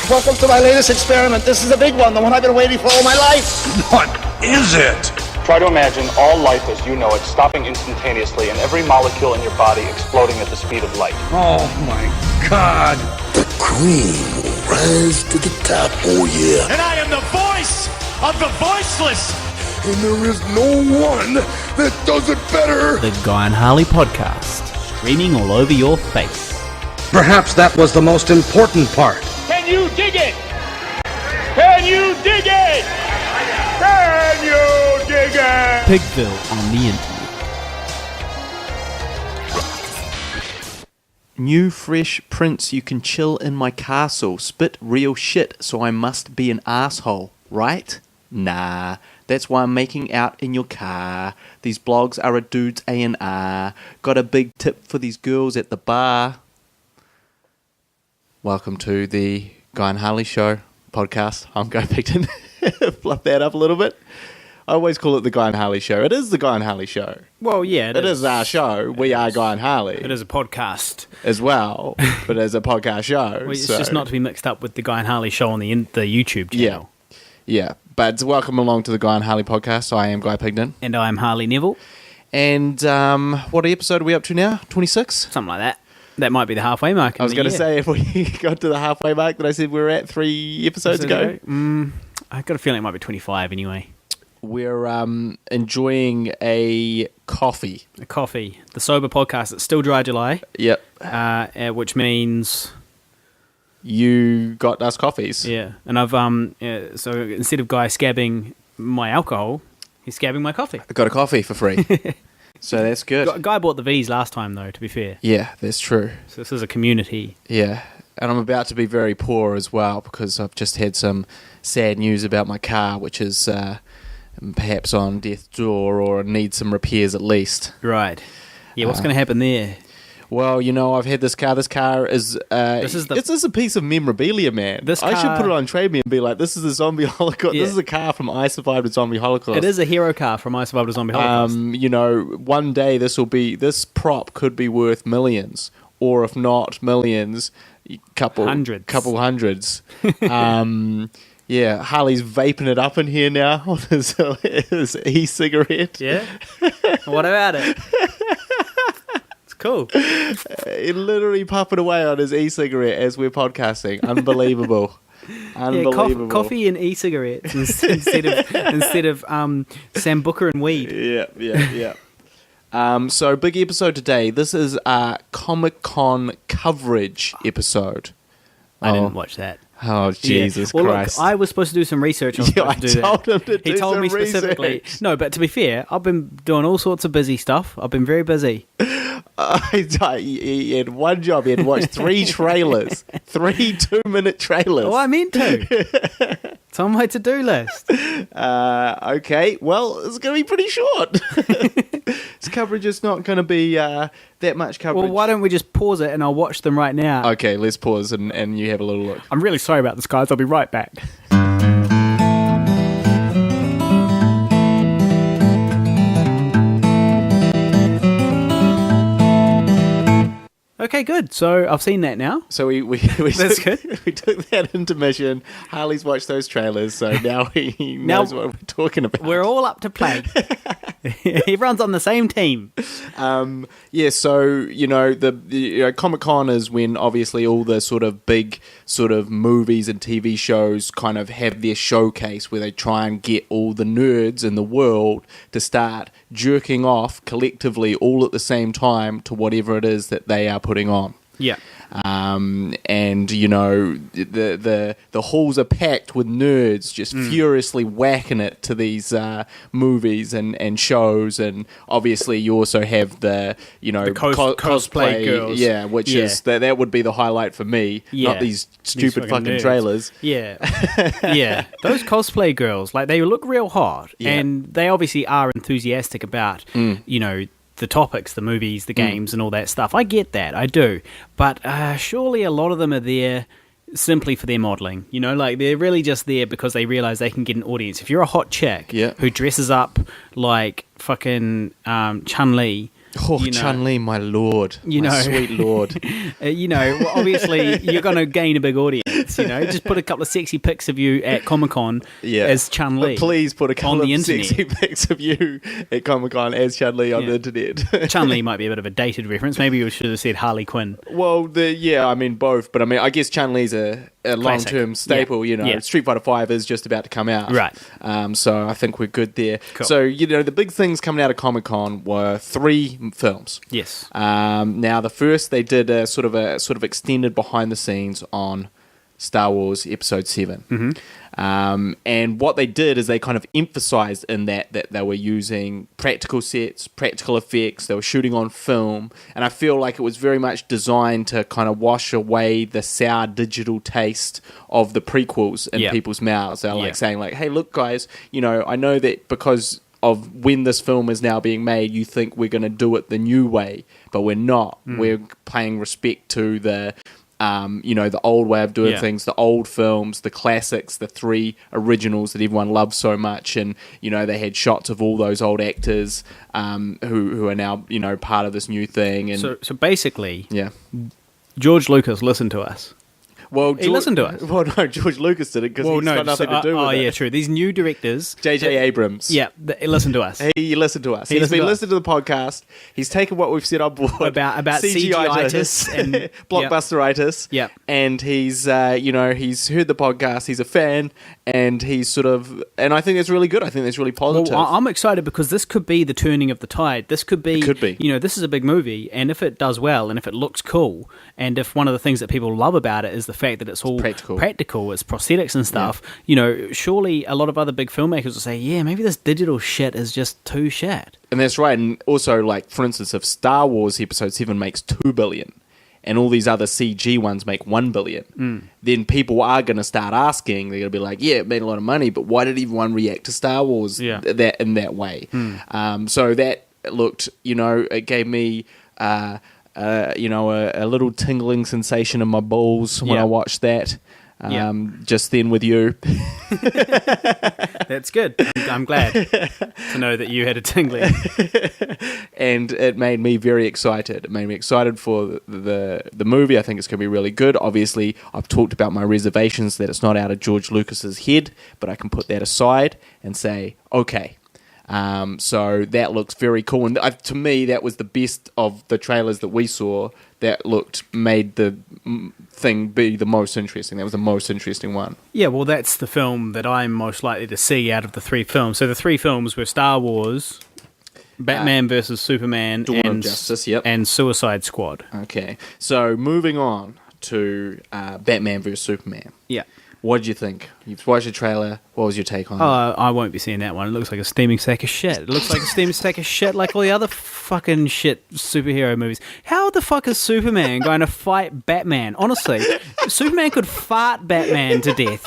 Welcome to my latest experiment. This is a big one, the one I've been waiting for all my life. What is it? Try to imagine all life as you know it stopping instantaneously and every molecule in your body exploding at the speed of light. Oh my God. The cream will rise to the top, oh yeah. And I am the voice of the voiceless. And there is no one that does it better. The Guy and Harley podcast, streaming all over your face. Perhaps that was the most important part. Can you dig it? Can you dig it? Can you dig it? Pigville on the internet. New fresh prince, you can chill in my castle. Spit real shit, so I must be an asshole, right? Nah, that's why I'm making out in your car. These blogs are a dude's A&R. Got a big tip for these girls at the bar. Welcome to the Guy and Harley Show podcast. I'm Guy Pigton. Fluff that up a little bit. I always call it the Guy and Harley Show. It is the Guy and Harley Show. Well, yeah. It is our show. We are Guy and Harley. It is a podcast. As well, but as a podcast show. Well, it's just not to be mixed up with the Guy and Harley Show on the YouTube channel. Yeah. But welcome along to the Guy and Harley podcast. I am Guy Pigton. And I am Harley Neville. And what episode are we up to now? 26? Something like that. That might be the halfway mark. I was going to say, if we got to the halfway mark that I said we were at 3 episodes ago. I've got a feeling it might be 25 anyway. We're enjoying a coffee. A coffee. The sober podcast. It's still dry July. Yep. Which means... You got us coffees. Yeah. And I've, so instead of Guy scabbing my alcohol, he's scabbing my coffee. I got a coffee for free. So that's good. Guy bought the V's last time, though, to be fair. Yeah, that's true. So this is a community. Yeah. And I'm about to be very poor as well because I've just had some sad news about my car, which is perhaps on death's door or needs some repairs at least. Right. Yeah, what's going to happen there? Well, you know, I've had this car. This car is... it's a piece of memorabilia, man. I should put it on Trade Me and be like, this is a zombie holocaust. Yeah. This is a car from I Survived a Zombie Holocaust. It is a hero car from I Survived a Zombie Holocaust. You know, one day this prop could be worth millions. Or if not millions, couple hundreds. Yeah, Harley's vaping it up in here now on his e-cigarette. Yeah? What about it? Cool. He literally puffing away on his e-cigarette as we're podcasting. Unbelievable. Unbelievable. Yeah, coffee and e-cigarettes instead of Sambuca and weed. Yeah. So big episode today. This is our Comicon coverage episode. I didn't watch that. Oh, Jesus Christ. Look, I was supposed to do some research. I told him to do He told some me specifically. research. No, but to be fair, I've been doing all sorts of busy stuff. I've been very busy. He had one job. He had watched 3 trailers. 3 2-minute trailers. Oh, I meant to. It's on my to-do list. Okay, well, it's going to be pretty short. This coverage is not going to be that much coverage. Well, why don't we just pause it and I'll watch them right now? Okay, let's pause and you have a little look. I'm really sorry about this, guys. I'll be right back. Okay, good. So I've seen that now. So we That's good. We took that intermission. Harley's watched those trailers, so now he knows what we're talking about. We're all up to play. Everyone's on the same team. Yeah, so, you know, the Comicon is when obviously all the sort of big sort of movies and TV shows kind of have their showcase where they try and get all the nerds in the world to start jerking off collectively all at the same time to whatever it is that they are putting on. Yeah. And you know the halls are packed with nerds just furiously whacking it to these movies and shows, and obviously you also have the cosplay girls, which is that would be the highlight for me, not these stupid fucking nerds. Trailers. Yeah, those cosplay girls, like, they look real hot, and they obviously are enthusiastic about the topics, the movies, the games, and all that stuff. I get that, I do. But surely a lot of them are there simply for their modelling. You know, like, they're really just there because they realise they can get an audience. If you're a hot chick who dresses up like fucking Chun-Li Oh, you know, Chun-Li, my lord. You my know, sweet lord. Well, obviously you're going to gain a big audience. Just put a couple of sexy pics of you at Comicon as Chun-Li. But please put a couple on the of sexy internet. pics of you at Comicon as Chun-Li on the internet. Chun-Li might be a bit of a dated reference. Maybe you should have said Harley Quinn. Well, both. But I guess Chun-Li's a long-term staple. Street Fighter 5 is just about to come out. Right. So I think we're good there. Cool. So, the big things coming out of Comic-Con were 3 films. Yes. Now, the first, they did a sort of extended behind the scenes on Star Wars Episode 7. Mm-hmm. And what they did is they kind of emphasized in that they were using practical sets, practical effects, they were shooting on film, and I feel like it was very much designed to kind of wash away the sour digital taste of the prequels in people's mouths. They're like saying like, hey, look guys, I know that because of when this film is now being made, you think we're going to do it the new way, but we're not. We're paying respect to the the old way of doing things, the old films, the classics, the 3 originals that everyone loves so much, and they had shots of all those old actors who are now part of this new thing. And so basically, George Lucas listened to us. Well, he listened to us. Well, no, George Lucas did it because he's got nothing to do with it. Oh, yeah, true. These new directors... J.J. Abrams. Yeah, listen to us. He listened to us. He's been listening to the podcast. He's taken what we've said on board. About CGI-itis and blockbusteritis. Yep. And he's, he's heard the podcast. He's a fan. And he's and I think that's really good. I think that's really positive. Well, I'm excited because this could be the turning of the tide. This could be... It could be. This is a big movie. And if it does well, and if it looks cool, and if one of the things that people love about it is the fact that it's all practical, it's prosthetics and stuff, surely a lot of other big filmmakers will say, yeah, maybe this digital shit is just too shit. And that's right. And also, like, for instance, if Star Wars Episode 7 makes $2 billion and all these other CG ones make $1 billion, then people are going to start asking, they're going to be like, yeah, it made a lot of money, but why did everyone react to Star Wars in that way? So that looked, it gave me... a little tingling sensation in my balls when I watched that. Just then with you. That's good. I'm glad to know that you had a tingling. And it made me very excited. It made me excited for the movie. I think it's going to be really good. Obviously, I've talked about my reservations that it's not out of George Lucas's head, but I can put that aside and say, okay. So that looks very cool, and to me that was the best of the trailers that we saw. That made the thing be the most interesting. That was the most interesting one. Yeah, well, that's the film that I'm most likely to see out of the 3 films. So the 3 films were Star Wars, Batman versus Superman, Dawn of Justice, and Suicide Squad. Okay, so moving on to Batman versus Superman. Yeah. What did you think? You've watched the trailer. What was your take on it? I won't be seeing that one. It looks like a steaming sack of shit. It looks like a steaming sack of shit like all the other fucking shit superhero movies. How the fuck is Superman going to fight Batman? Honestly, Superman could fart Batman to death.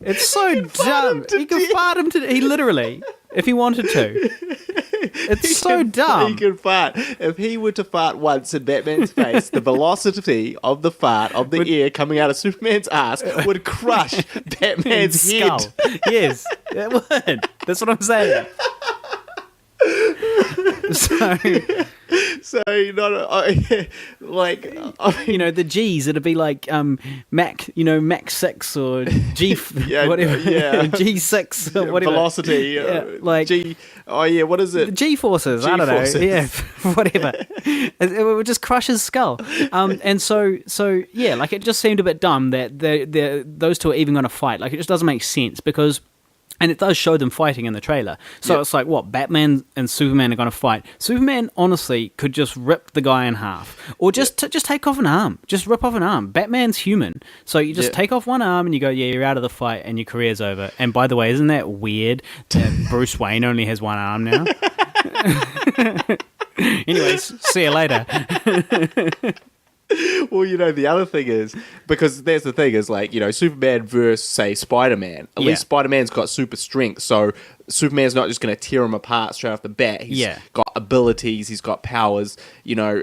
It's so dumb. He could fart him to... He literally... If he wanted to. It's so dumb. He can fart. If he were to fart once in Batman's face, the velocity of the fart, of the air coming out of Superman's ass, would crush Batman's head. Skull. Yes, it would. That's what I'm saying. So the G's, it'd be like Mach 6 or G whatever, G6 or whatever. Velocity, G. Oh yeah, what is it? G forces. I don't know. Yeah, whatever. It would just crush his skull. And so it just seemed a bit dumb that those two are even going to fight. Like, it just doesn't make sense because. And it does show them fighting in the trailer. So it's like, what, Batman and Superman are going to fight. Superman, honestly, could just rip the guy in half. Or just take off an arm. Just rip off an arm. Batman's human. So you just take off one arm and you go, you're out of the fight and your career's over. And by the way, isn't that weird that Bruce Wayne only has one arm now? Anyways, see you later. Well, the other thing is, because there's the thing is, like, Superman versus, say, Spider-Man. At least Spider-Man's got super strength, so Superman's not just going to tear him apart straight off the bat. He's got abilities, he's got powers,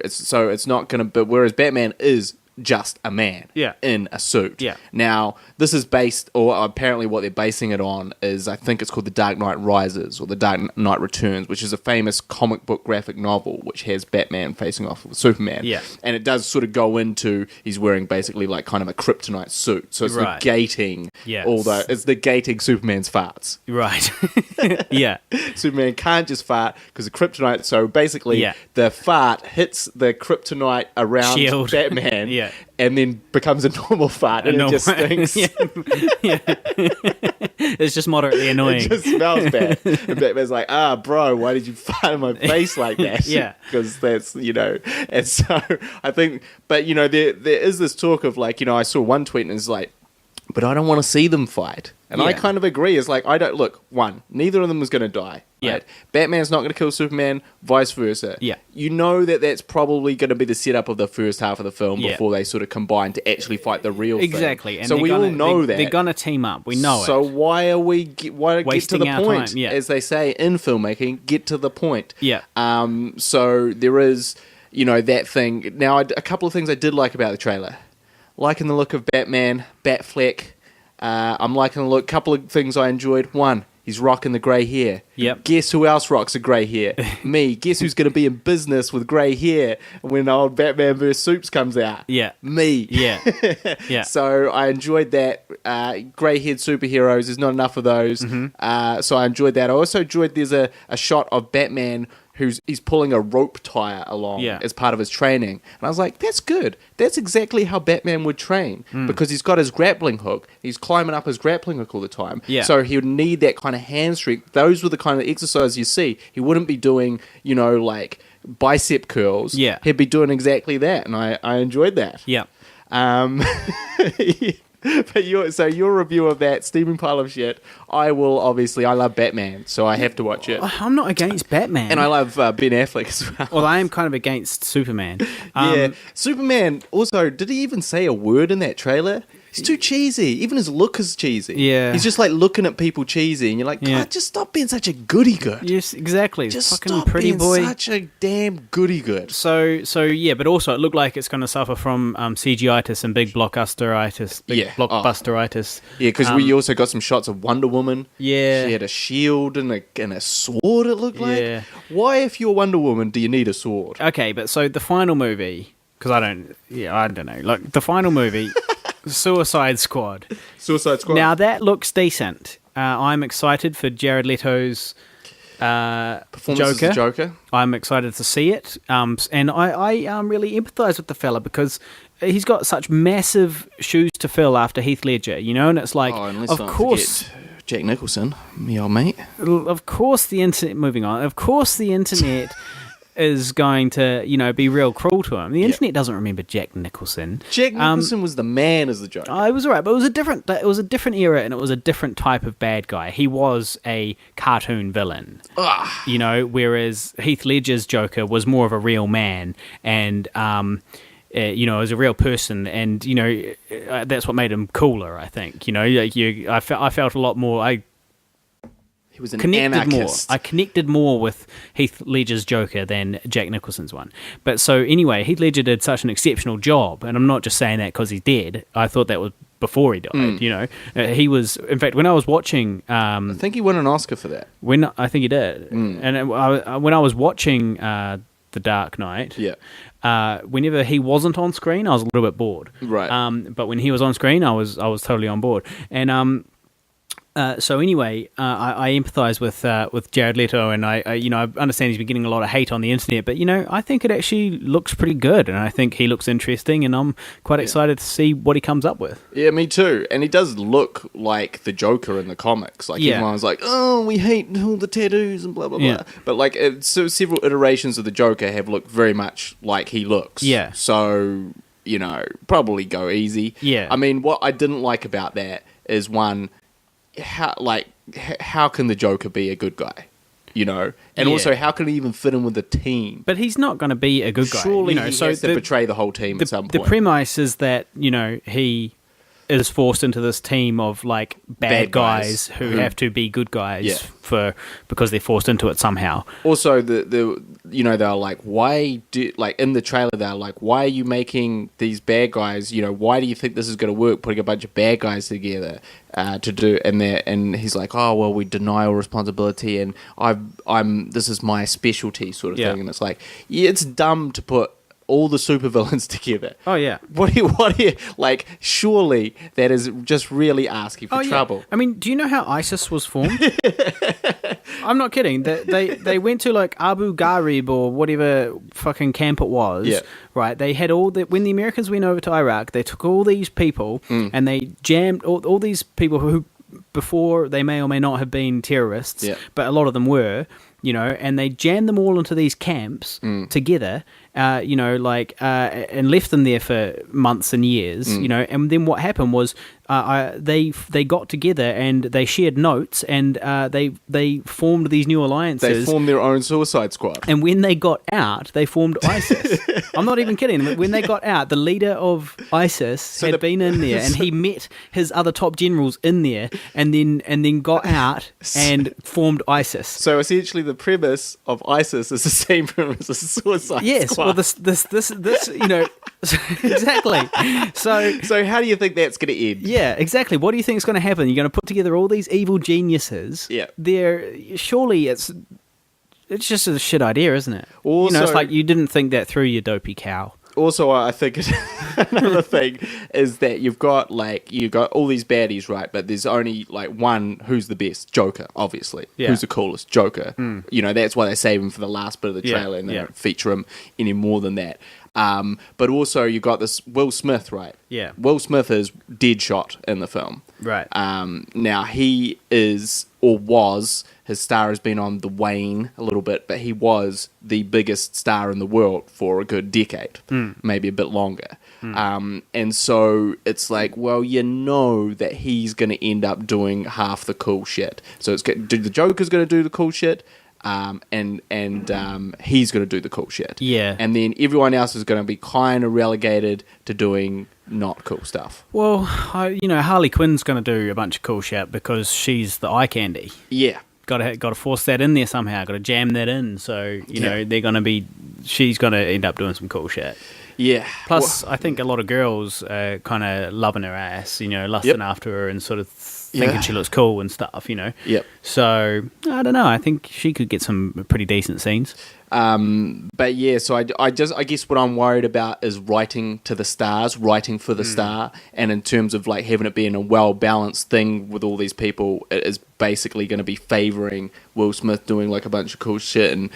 so it's not going to... But whereas Batman is just a man Yeah. in a suit. Yeah. Now, this is based, or apparently what they're basing it on is, I think it's called The Dark Knight Rises or The Dark Knight Returns, which is a famous comic book graphic novel which has Batman facing off with Superman. Yeah. And it does sort of go into, he's wearing basically like kind of a kryptonite suit. So it's Right. negating it's negating Superman's farts. Right. Yeah. Superman can't just fart because of kryptonite. So basically, Yeah. the fart hits the kryptonite around Shield. Batman, Yeah. and then becomes a normal fart, and it just stinks. Yeah. It's just moderately annoying. It just smells bad. And Batman's like, bro, why did you fart in my face like that? Yeah. Because that's, and so I think, but, there is this talk of like, I saw one tweet and it's like, but I don't want to see them fight. And I Yeah. kind of agree. It's like, neither of them is going to die. Yeah. Right? Batman's not going to kill Superman, vice versa. Yeah. You know that's probably going to be the setup of the first half of the film Yeah. before they sort of combine to actually fight the real thing. Exactly. And so we all know that. They're going to team up. We know so it. why are we why get to Wasting the our point? time, yeah. As they say in filmmaking, get to the point. Yeah. So there is, that thing. Now, a couple of things I did like about the trailer. Liking the look of Batman, Batfleck. I'm liking the look. Couple of things I enjoyed. One, he's rocking the grey hair. Yep. Guess who else rocks a grey hair? Me. Guess who's going to be in business with grey hair when old Batman vs. Supes comes out? Yeah. Me. Yeah. Yeah. So I enjoyed that. Grey-haired superheroes, there's not enough of those. Mm-hmm. So I enjoyed that. I also enjoyed there's a shot of Batman he's pulling a rope tire along as part of his training. And I was like, that's good. That's exactly how Batman would train because he's got his grappling hook. He's climbing up his grappling hook all the time. Yeah. So he would need that kind of hand strength. Those were the kind of exercises you see. He wouldn't be doing, like bicep curls. Yeah. He'd be doing exactly that. And I enjoyed that. Yeah. But your review of that steaming pile of shit, I love Batman, so I have to watch it. I'm not against Batman. And I love Ben Affleck as well. Well, I am kind of against Superman. Yeah. Superman, also, did he even say a word in that trailer? He's too cheesy. Even his look is cheesy. Yeah. He's just like looking at people cheesy, and you're like, God, just stop being such a goody-good. Yes, exactly. Just fucking stop pretty being boy. such a damn goody-good. So yeah, but also it looked like it's going to suffer from CGI-itis and big blockbusteritis. Blockbusteritis. Yeah, because we also got some shots of Wonder Woman. Yeah. She had a shield and a sword, it looked like. Yeah. Why, if you're Wonder Woman, do you need a sword? Okay, but so the final movie, because I don't know. Like, the final movie, Suicide Squad. Suicide Squad. Now, that looks decent. I'm excited for Jared Leto's Performance Joker. as the Joker. I'm excited to see it. And I really empathise with the fella because he's got such massive shoes to fill after Heath Ledger, and it's like, and of course... Jack Nicholson, me old mate. Of course the internet... Moving on. Of course the internet... is going to, be real cruel to him. The internet doesn't remember Jack Nicholson. Jack Nicholson was the man as the Joker. It was alright, but it was a different era, and it was a different type of bad guy. He was a cartoon villain, whereas Heath Ledger's Joker was more of a real man, and as a real person, and that's what made him cooler. I think. I felt a lot more. He was an connected anarchist. more. I connected more with Heath Ledger's Joker than Jack Nicholson's one. But so anyway, Heath Ledger did such an exceptional job, and I'm not just saying that because he's dead. I thought that was before he died. He was. In fact, when I was watching, I think he won an Oscar for that. I think he did. And when I was watching The Dark Knight, whenever he wasn't on screen, I was a little bit bored. Right. But when he was on screen, I was totally on board. And so anyway, I empathise with Jared Leto, and I understand he's been getting a lot of hate on the internet, but I think it actually looks pretty good, and I think he looks interesting, and I'm quite excited to see what he comes up with. Yeah, me too. And he does look like the Joker in the comics. Like everyone's like, oh, we hate all the tattoos and blah blah blah. But like, so several iterations of the Joker have looked very much like he looks. Yeah. So probably go easy. Yeah. I mean, what I didn't like about that is one. How can the Joker be a good guy? And also how can he even fit in with the team? But he's not going to be a good guy. Surely he has to betray the whole team at some point. The premise is that he is forced into this team of like bad guys who Mm-hmm. have to be good guys Yeah. because they're forced into it somehow. Also, they're like, why do, like, in the trailer, they're like, why are you making these bad guys, why do you think this is going to work, putting a bunch of bad guys together to do, and he's like, oh, well, we deny all responsibility, and this is my specialty sort of thing, and it's like, yeah, it's dumb to put all the supervillains together. Oh, yeah. What do you, like, surely that is just really asking for trouble. I mean, do you know how ISIS was formed? I'm not kidding. They went to like Abu Ghraib or whatever fucking camp it was, right? They had when the Americans went over to Iraq, they took all these people and they jammed all these people who before they may or may not have been terrorists, but a lot of them were, and they jammed them all into these camps together, and left them there for months and years, and then what happened was they got together and they shared notes and they formed these new alliances. They formed their own Suicide Squad. And when they got out, they formed ISIS. I'm not even kidding. When they got out, the leader of ISIS had been in there, and he met his other top generals in there, and then got out and formed ISIS. So essentially, the premise of ISIS is the same premise as Suicide Squad. Well, this, exactly. So how do you think that's going to end? Yeah, exactly. What do you think is going to happen? You're going to put together all these evil geniuses. Yeah. Surely it's just a shit idea, isn't it? Also, it's like you didn't think that through, you dopey cow. Also, I think another thing is that you've got all these baddies, right? But there's only like one who's the best, Joker, obviously. Yeah. Who's the coolest, Joker. That's why they save him for the last bit of the trailer, and they don't feature him any more than that. But also you got this Will Smith, right? Yeah. Will Smith is Deadshot in the film. Right. Now he is, or was, his star has been on the wane a little bit, but he was the biggest star in the world for a good decade, maybe a bit longer. And so it's like, well, that he's going to end up doing half the cool shit. So the Joker's going to do the cool shit. And he's going to do the cool shit. Yeah. And then everyone else is going to be kind of relegated to doing not cool stuff. Well, Harley Quinn's going to do a bunch of cool shit because she's the eye candy. Yeah. Got to force that in there somehow. Got to jam that in. So she's going to end up doing some cool shit. Yeah. Plus, I think a lot of girls are kind of loving her ass, lusting after her and sort of thinking she looks cool and stuff, Yep. So, I don't know. I think she could get some pretty decent scenes. But yeah, so I guess what I'm worried about is writing to the stars, writing for the star, and in terms of like having it being a well-balanced thing with all these people, it is basically going to be favouring Will Smith doing like a bunch of cool shit and,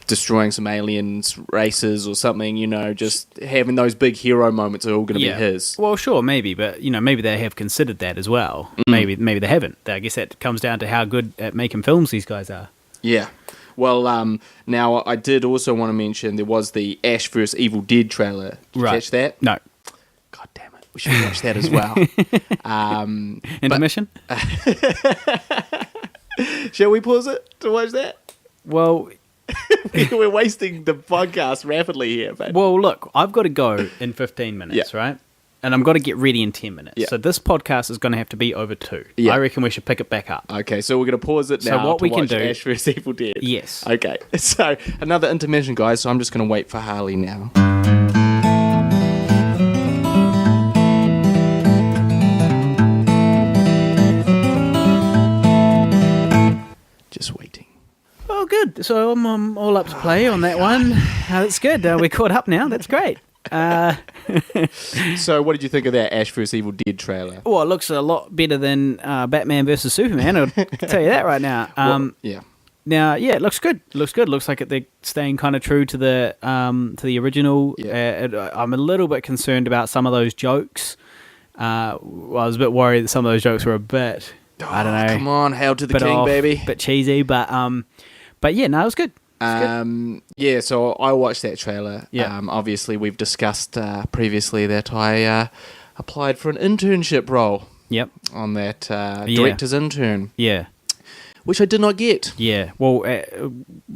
destroying some aliens races or something, just having those big hero moments are all going to be his. Well, sure, maybe, but maybe they have considered that as well. Maybe they haven't. I guess that comes down to how good at making films these guys are. Yeah. Well, now I did also want to mention there was the Ash vs. Evil Dead trailer. Did you catch that? No. God damn it. We should watch that as well. Intermission? Shall we pause it to watch that? Well... We're wasting the podcast rapidly here, but... Well, look, I've got to go in 15 minutes, right? And I've got to get ready in 10 minutes. Yeah. So this podcast is going to have to be over 2. Yeah. I reckon we should pick it back up. Okay, so we're going to pause it now. So what we can watch do... Ash vs. Evil Dead. Yes. Okay, so another intermission, guys, so I'm just going to wait for Harley now. Just waiting. Oh, good. So I'm all up to play on that one. That's good. We're caught up now. That's great. So what did you think of that Ash vs. Evil Dead trailer? Well, it looks a lot better than Batman vs. Superman. I'll tell you that right now. Yeah. Now, yeah, it looks good. It looks good. It looks like they're staying kind of true to the original. Yeah. I'm a little bit concerned about some of those jokes. I was a bit worried that some of those jokes were a bit, I don't know. Come on, Hail to the King, off, baby. Bit cheesy, but yeah, no, it was good. Yeah, so I watched that trailer. Yeah. Obviously, we've discussed previously that I applied for an internship role. Yep. On that director's intern. Yeah. Which I did not get. Yeah. Well,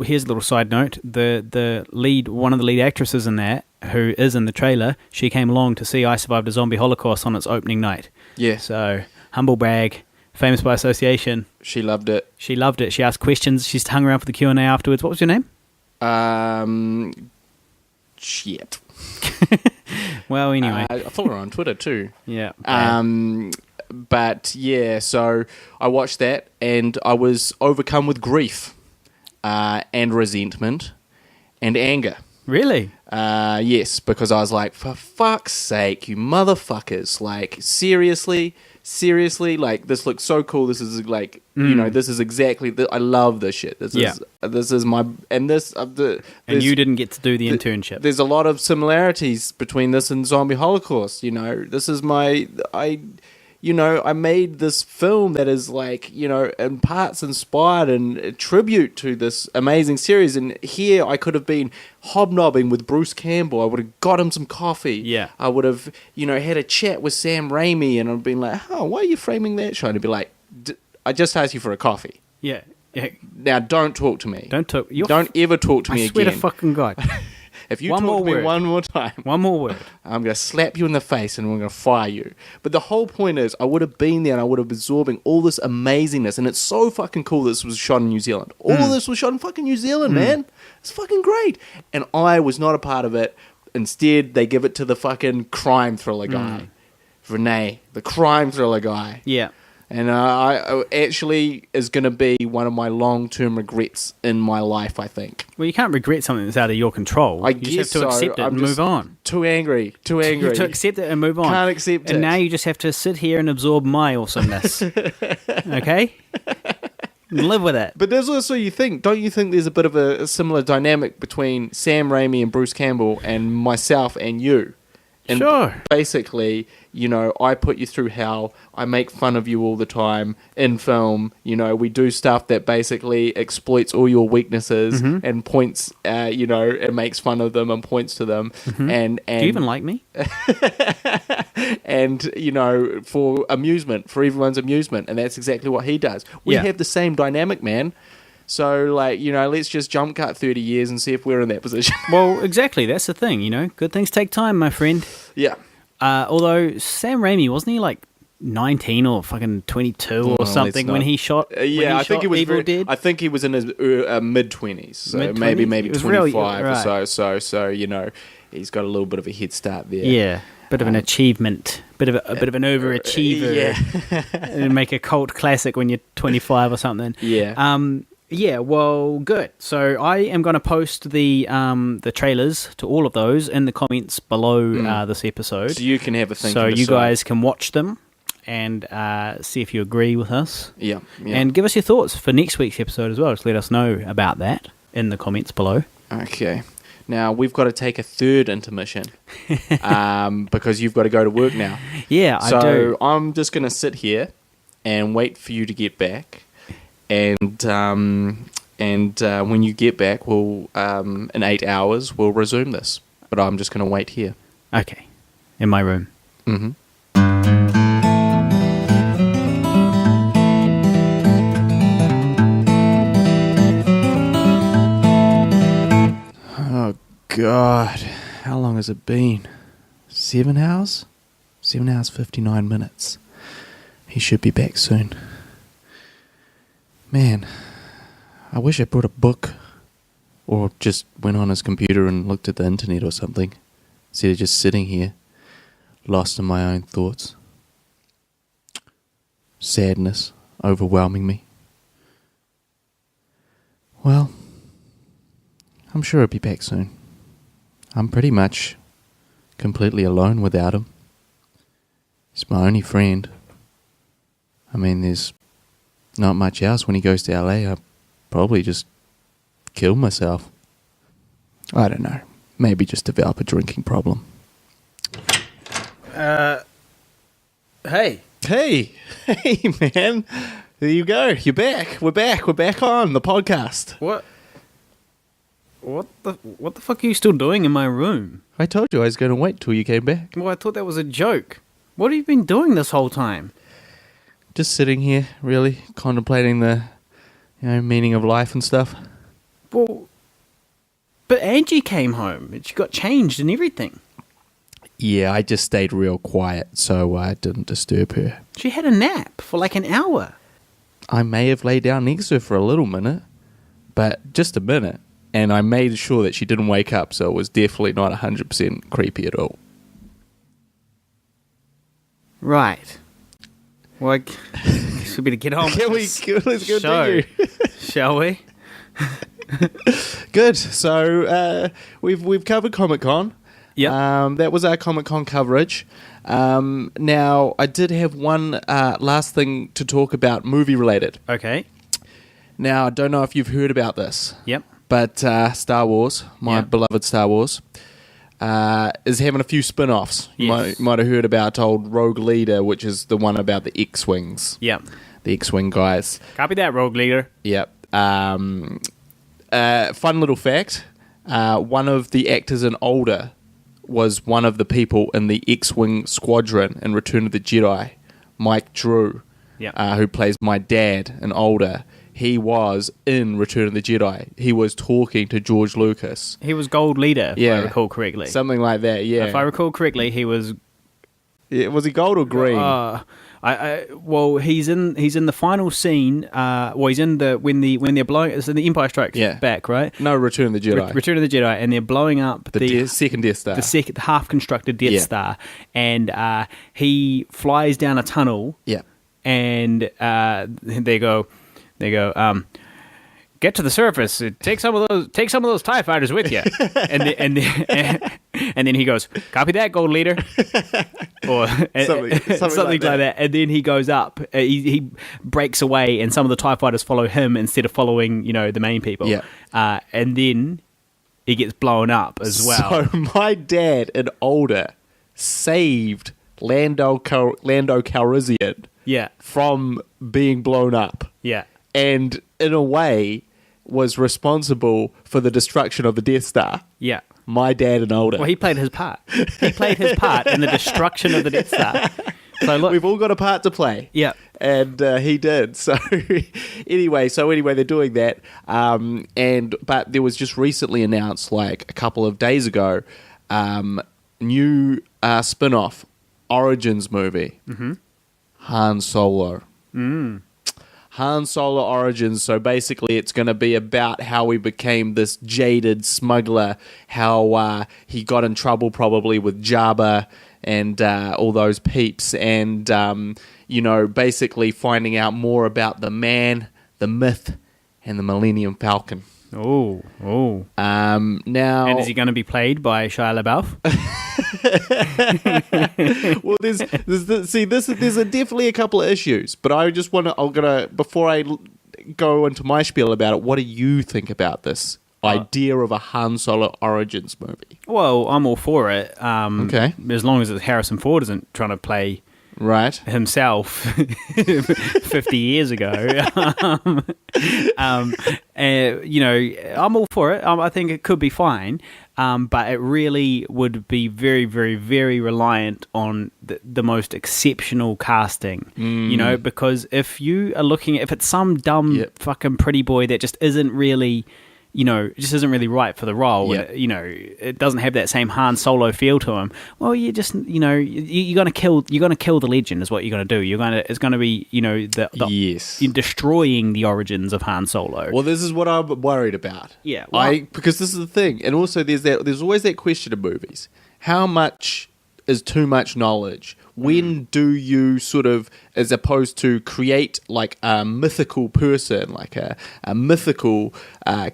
here's a little side note: the lead, one of the lead actresses in that, who is in the trailer, she came along to see I Survived a Zombie Holocaust on its opening night. Yeah. So, humble brag, famous by association. She loved it. She loved it. She asked questions. She's hung around for the Q&A afterwards. What was your name? Shit. Well, anyway. I follow her on Twitter too. Yeah. But yeah, so I watched that and I was overcome with grief and resentment and anger. Really? Yes, because I was like, for fuck's sake, you motherfuckers. Like, seriously, like, this looks so cool. This is like, you know, this is exactly, I love this shit. This is my, and this, and you didn't get to do the internship. There's a lot of similarities between this and Zombie Holocaust, you know. This is I made this film that is like, you know, in parts inspired and a tribute to this amazing series. And here I could have been hobnobbing with Bruce Campbell. I would have got him some coffee. Yeah. I would have, you know, had a chat with Sam Raimi and I'd been like, oh, why are you framing that show? And he'd be like, I just asked you for a coffee. Yeah. Now don't talk to me. Don't ever talk to me again. I swear to fucking God. If you talk to me one more time, one more word, I'm going to slap you in the face and we're going to fire you. But the whole point is, I would have been there and I would have been absorbing all this amazingness. And it's so fucking cool this was shot in New Zealand. All of this was shot in fucking New Zealand, man. It's fucking great. And I was not a part of it. Instead, they give it to the fucking crime thriller guy. Renee, the crime thriller guy. Yeah. And I actually is going to be one of my long-term regrets in my life, I think. Well, you can't regret something that's out of your control. You just have to accept it and move on. Too angry. You have to accept it and move on. Can't accept it. And now you just have to sit here and absorb my awesomeness. Okay? Live with it. But there's also, don't you think there's a bit of a similar dynamic between Sam Raimi and Bruce Campbell and myself and you? And sure. Basically, you know, I put you through hell. I make fun of you all the time in film. You know, we do stuff that basically exploits all your weaknesses and points, you know, and makes fun of them and points to them. And do you even like me? And, you know, for everyone's amusement. And that's exactly what he does. We have the same dynamic, man. So, like, you know, let's just jump cut 30 years and see if we're in that position. Well, exactly. That's the thing, you know. Good things take time, my friend. Yeah. Although, Sam Raimi, wasn't he, like, 19 or fucking 22 or something when he shot I think he was Evil Dead? I think he was in his mid-20s. So maybe 25 really, or so. So, you know, he's got a little bit of a head start there. Yeah. Bit of an achievement, a bit of an overachiever. Yeah. And make a cult classic when you're 25 or something. Yeah. Yeah, well, good. So I am going to post the trailers to all of those in the comments below this episode. So you can have a think. So you guys can watch them and see if you agree with us. Yeah. And give us your thoughts for next week's episode as well. Just let us know about that in the comments below. Okay. Now, we've got to take a third intermission because you've got to go to work now. Yeah, I do. So I'm just going to sit here and wait for you to get back. And when you get back, we'll in 8 hours we'll resume this. But I'm just going to wait here. Okay, in my room. Mm-hmm. Oh God, how long has it been? 7 hours? 7 hours 59 minutes. He should be back soon. Man, I wish I brought a book or just went on his computer and looked at the internet or something instead of just sitting here, lost in my own thoughts. Sadness overwhelming me. Well, I'm sure he'll be back soon. I'm pretty much completely alone without him. He's my only friend. I mean, there's not much else. When he goes to LA, I'll probably just kill myself. I don't know. Maybe just develop a drinking problem. Hey, man. There you go. You're back. We're back on the podcast. What the fuck are you still doing in my room? I told you I was going to wait till you came back. Well, I thought that was a joke. What have you been doing this whole time? Just sitting here, really, contemplating the, meaning of life and stuff. Well, But Angie came home and she got changed and everything. Yeah, I just stayed real quiet, so I didn't disturb her. She had a nap for like an hour. I may have laid down next to her for a little minute, but just a minute. And I made sure that she didn't wake up, so it was definitely not 100% creepy at all. Right. Well, I guess we better get on Can with we, this let's show, continue. shall we? Good. So we've covered Comic-Con. Yeah. That was our Comic-Con coverage. Now, I did have one last thing to talk about, movie-related. Okay. Now, I don't know if you've heard about this. Yep. But Star Wars, my beloved Star Wars, is having a few spin-offs. Yes. You might have heard about old Rogue Leader, which is the one about the X-Wings. Yep. The X-Wing guys. Copy that, Rogue Leader. Yep. Fun little fact, one of the actors in Older was one of the people in the X-Wing squadron in Return of the Jedi, Mike Drew, who plays my dad in Older. He was in Return of the Jedi. He was talking to George Lucas. He was Gold Leader, if I recall correctly. Something like that, yeah. If I recall correctly, he was... Yeah, was he gold or green? Well, he's in the final scene. He's in when they're blowing. It's in the Empire Strikes Back, right? No, Return of the Jedi. Return of the Jedi, and they're blowing up the second Death Star, the half-constructed Death Star, and he flies down a tunnel. Yeah, and they go. Get to the surface. Take some of those TIE fighters with you, and then he goes, "Copy that, Gold Leader," or something like that. And then he goes up. He breaks away, and some of the TIE fighters follow him instead of following, the main people. Yeah, and then he gets blown up as well. So my dad, in Older, saved Lando Calrissian. Yeah, from being blown up. Yeah. And in a way was responsible for the destruction of the Death Star. Yeah. My dad and Older. Well, he played his part. He played his part in the destruction of the Death Star. So look, we've all got a part to play. Yeah. And he did. So anyway, they're doing that. But there was just recently announced, like a couple of days ago, new spin-off Origins movie. Mm-hmm. Han Solo. Han Solo Origins. So basically it's going to be about how he became this jaded smuggler, how he got in trouble probably with Jabba and all those peeps, and basically finding out more about the man, the myth, and the Millennium Falcon. Oh. Now, and is he going to be played by Shia LaBeouf? Well, there's definitely a couple of issues, but I just before I go into my spiel about it, what do you think about this idea of a Han Solo Origins movie? Well, I'm all for it. Okay, as long as Harrison Ford isn't trying to play himself 50 years ago. I'm all for it. I think it could be fine, but it really would be very, very, very reliant on the most exceptional casting. Because if it's some dumb fucking pretty boy that just isn't really just isn't really right for the role. Yep. It doesn't have that same Han Solo feel to him. Well, you're just, you're gonna kill the legend is what you're gonna do. It's gonna be, you're destroying the origins of Han Solo. Well, this is what I'm worried about. Yeah, because this is the thing, and also there's always that question in movies: how much is too much knowledge? When do you sort of, as opposed to create like a mythical person, like a mythical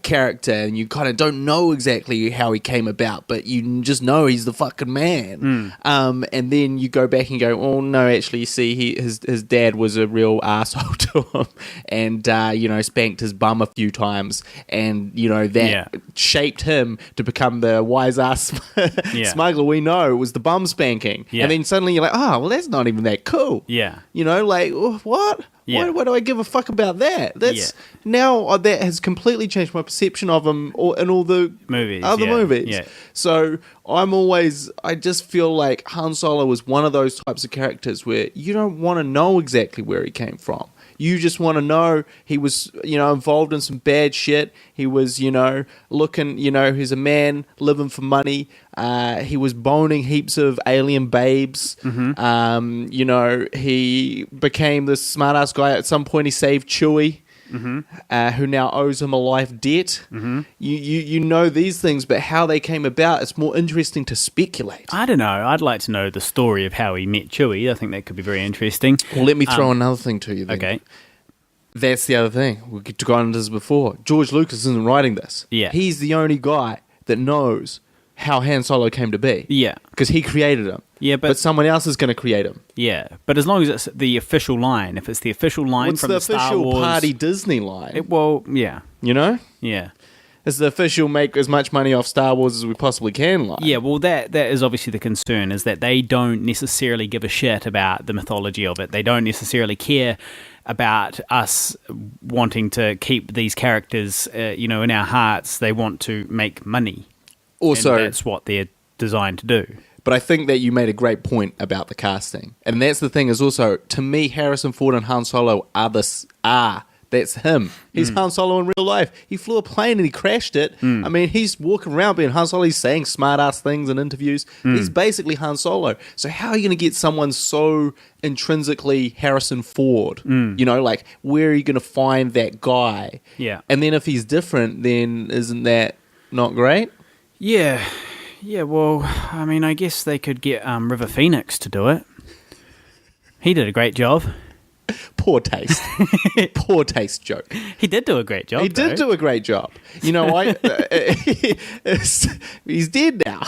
character, and you kind of don't know exactly how he came about, but you just know he's the fucking man. And then you go back and go, oh no, actually, you see, his dad was a real arsehole to him, and spanked his bum a few times, and that shaped him to become the wise ass smuggler we know. It was the bum spanking, and then suddenly you're like, oh, well, that's not even that cool. Yeah. What? Yeah. Why do I give a fuck about that? Now that has completely changed my perception of him in all the other movies. Yeah. So I just feel like Han Solo was one of those types of characters where you don't want to know exactly where he came from. You just want to know he was, involved in some bad shit. He was, looking, he's a man living for money. He was boning heaps of alien babes. He became this smart-ass guy. At some point, he saved Chewie. Who now owes him a life debt. You know these things, but how they came about, it's more interesting to speculate. I don't know. I'd like to know the story of how he met Chewie. I think that could be very interesting. Well, let me throw another thing to you then. Okay. That's the other thing. We've gone into this before. George Lucas isn't writing this. Yeah. He's the only guy that knows how Han Solo came to be. Yeah. Because he created him. Yeah, but someone else is going to create him. Yeah, but as long as it's the official line, if it's the official line from the Star Wars... It's the official party Disney line. Yeah. Yeah. It's the official make as much money off Star Wars as we possibly can line. Yeah, well, that is obviously the concern, is that they don't necessarily give a shit about the mythology of it. They don't necessarily care about us wanting to keep these characters, in our hearts. They want to make money. Also, and that's what they're designed to do. But I think that you made a great point about the casting. And that's the thing is also, to me, Harrison Ford and Han Solo that's him. He's Han Solo in real life. He flew a plane and he crashed it. I mean, he's walking around being Han Solo. He's saying smart-ass things in interviews. He's basically Han Solo. So how are you going to get someone so intrinsically Harrison Ford? Where are you going to find that guy? Yeah. And then if he's different, then isn't that not great? Yeah. Yeah, well, I mean, I guess they could get River Phoenix to do it. He did a great job. Poor taste. Poor taste joke. He did do a great job. He did do a great job. He's dead now.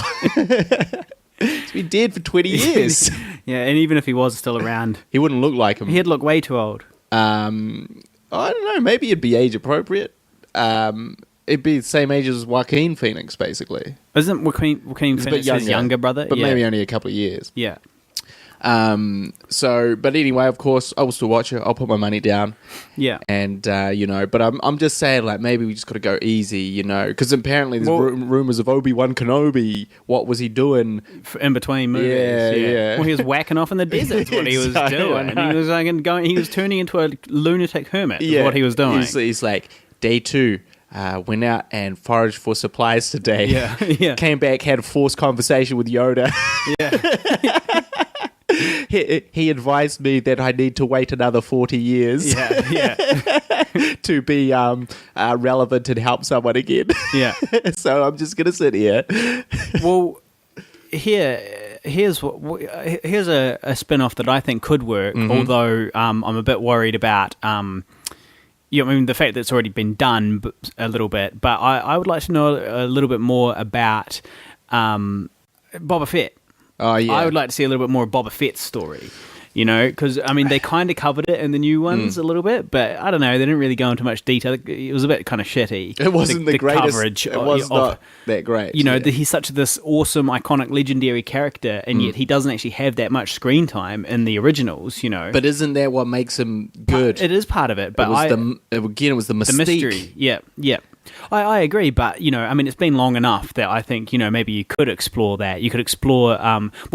He's been dead for 20 years. Yeah, and even if he was still around... He wouldn't look like him. He'd look way too old. I don't know. Maybe it'd be age appropriate. It'd be the same age as Joaquin Phoenix, basically. Isn't Joaquin Phoenix his younger brother? But maybe only a couple of years. Yeah. But anyway, of course, I will still watch it. I'll put my money down. Yeah. And, but I'm just saying, maybe we just got to go easy, because apparently there's rumors of Obi-Wan Kenobi. What was he doing? In between movies. Yeah. Well, he was whacking off in the desert, what he was doing. He was he was turning into a lunatic hermit, is what he was doing. He's like, day 2. Went out and foraged for supplies today. Yeah. Came back, had a forced conversation with Yoda. Yeah. He advised me that I need to wait another 40 years. Yeah. To be relevant and help someone again. Yeah. So I'm just gonna sit here. Well, here's a spin-off that I think could work. Although I'm a bit worried about. The fact that it's already been done a little bit, but I would like to know a little bit more about Boba Fett. Oh, yeah. I would like to see a little bit more of Boba Fett's story, because, they kind of covered it in the new ones a little bit, but I don't know, they didn't really go into much detail. It was a bit kind of shitty. It wasn't the greatest. Coverage it was not that great. He's such this awesome, iconic, legendary character, and yet he doesn't actually have that much screen time in the originals, But isn't that what makes him good? It is part of it, but it was the mystique. The mystery, yeah. I agree, but, it's been long enough that I think, maybe you could explore that. You could explore,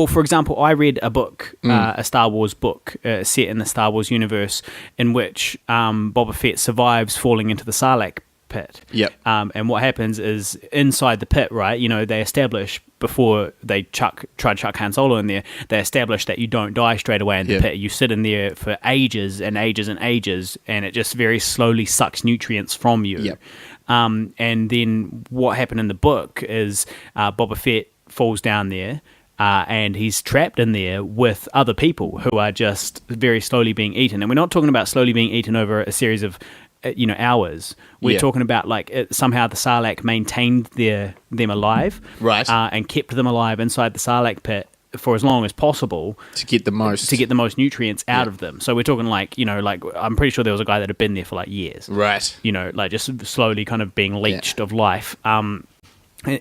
for example, I read a book, a Star Wars book set in the Star Wars universe in which Boba Fett survives falling into the Sarlacc pit. Yep. And what happens is inside the pit, right, they establish before they try to chuck Han Solo in there, they establish that you don't die straight away in the pit. You sit in there for ages and ages and ages, and it just very slowly sucks nutrients from you. Yep. And then what happened in the book is Boba Fett falls down there, and he's trapped in there with other people who are just very slowly being eaten. And we're not talking about slowly being eaten over a series of hours. We're talking about somehow the Sarlacc maintained them alive, right, and kept them alive inside the Sarlacc pit for as long as possible to get the most nutrients out of them. So we're talking I'm pretty sure there was a guy that had been there for years, right? Just slowly kind of being leached of life.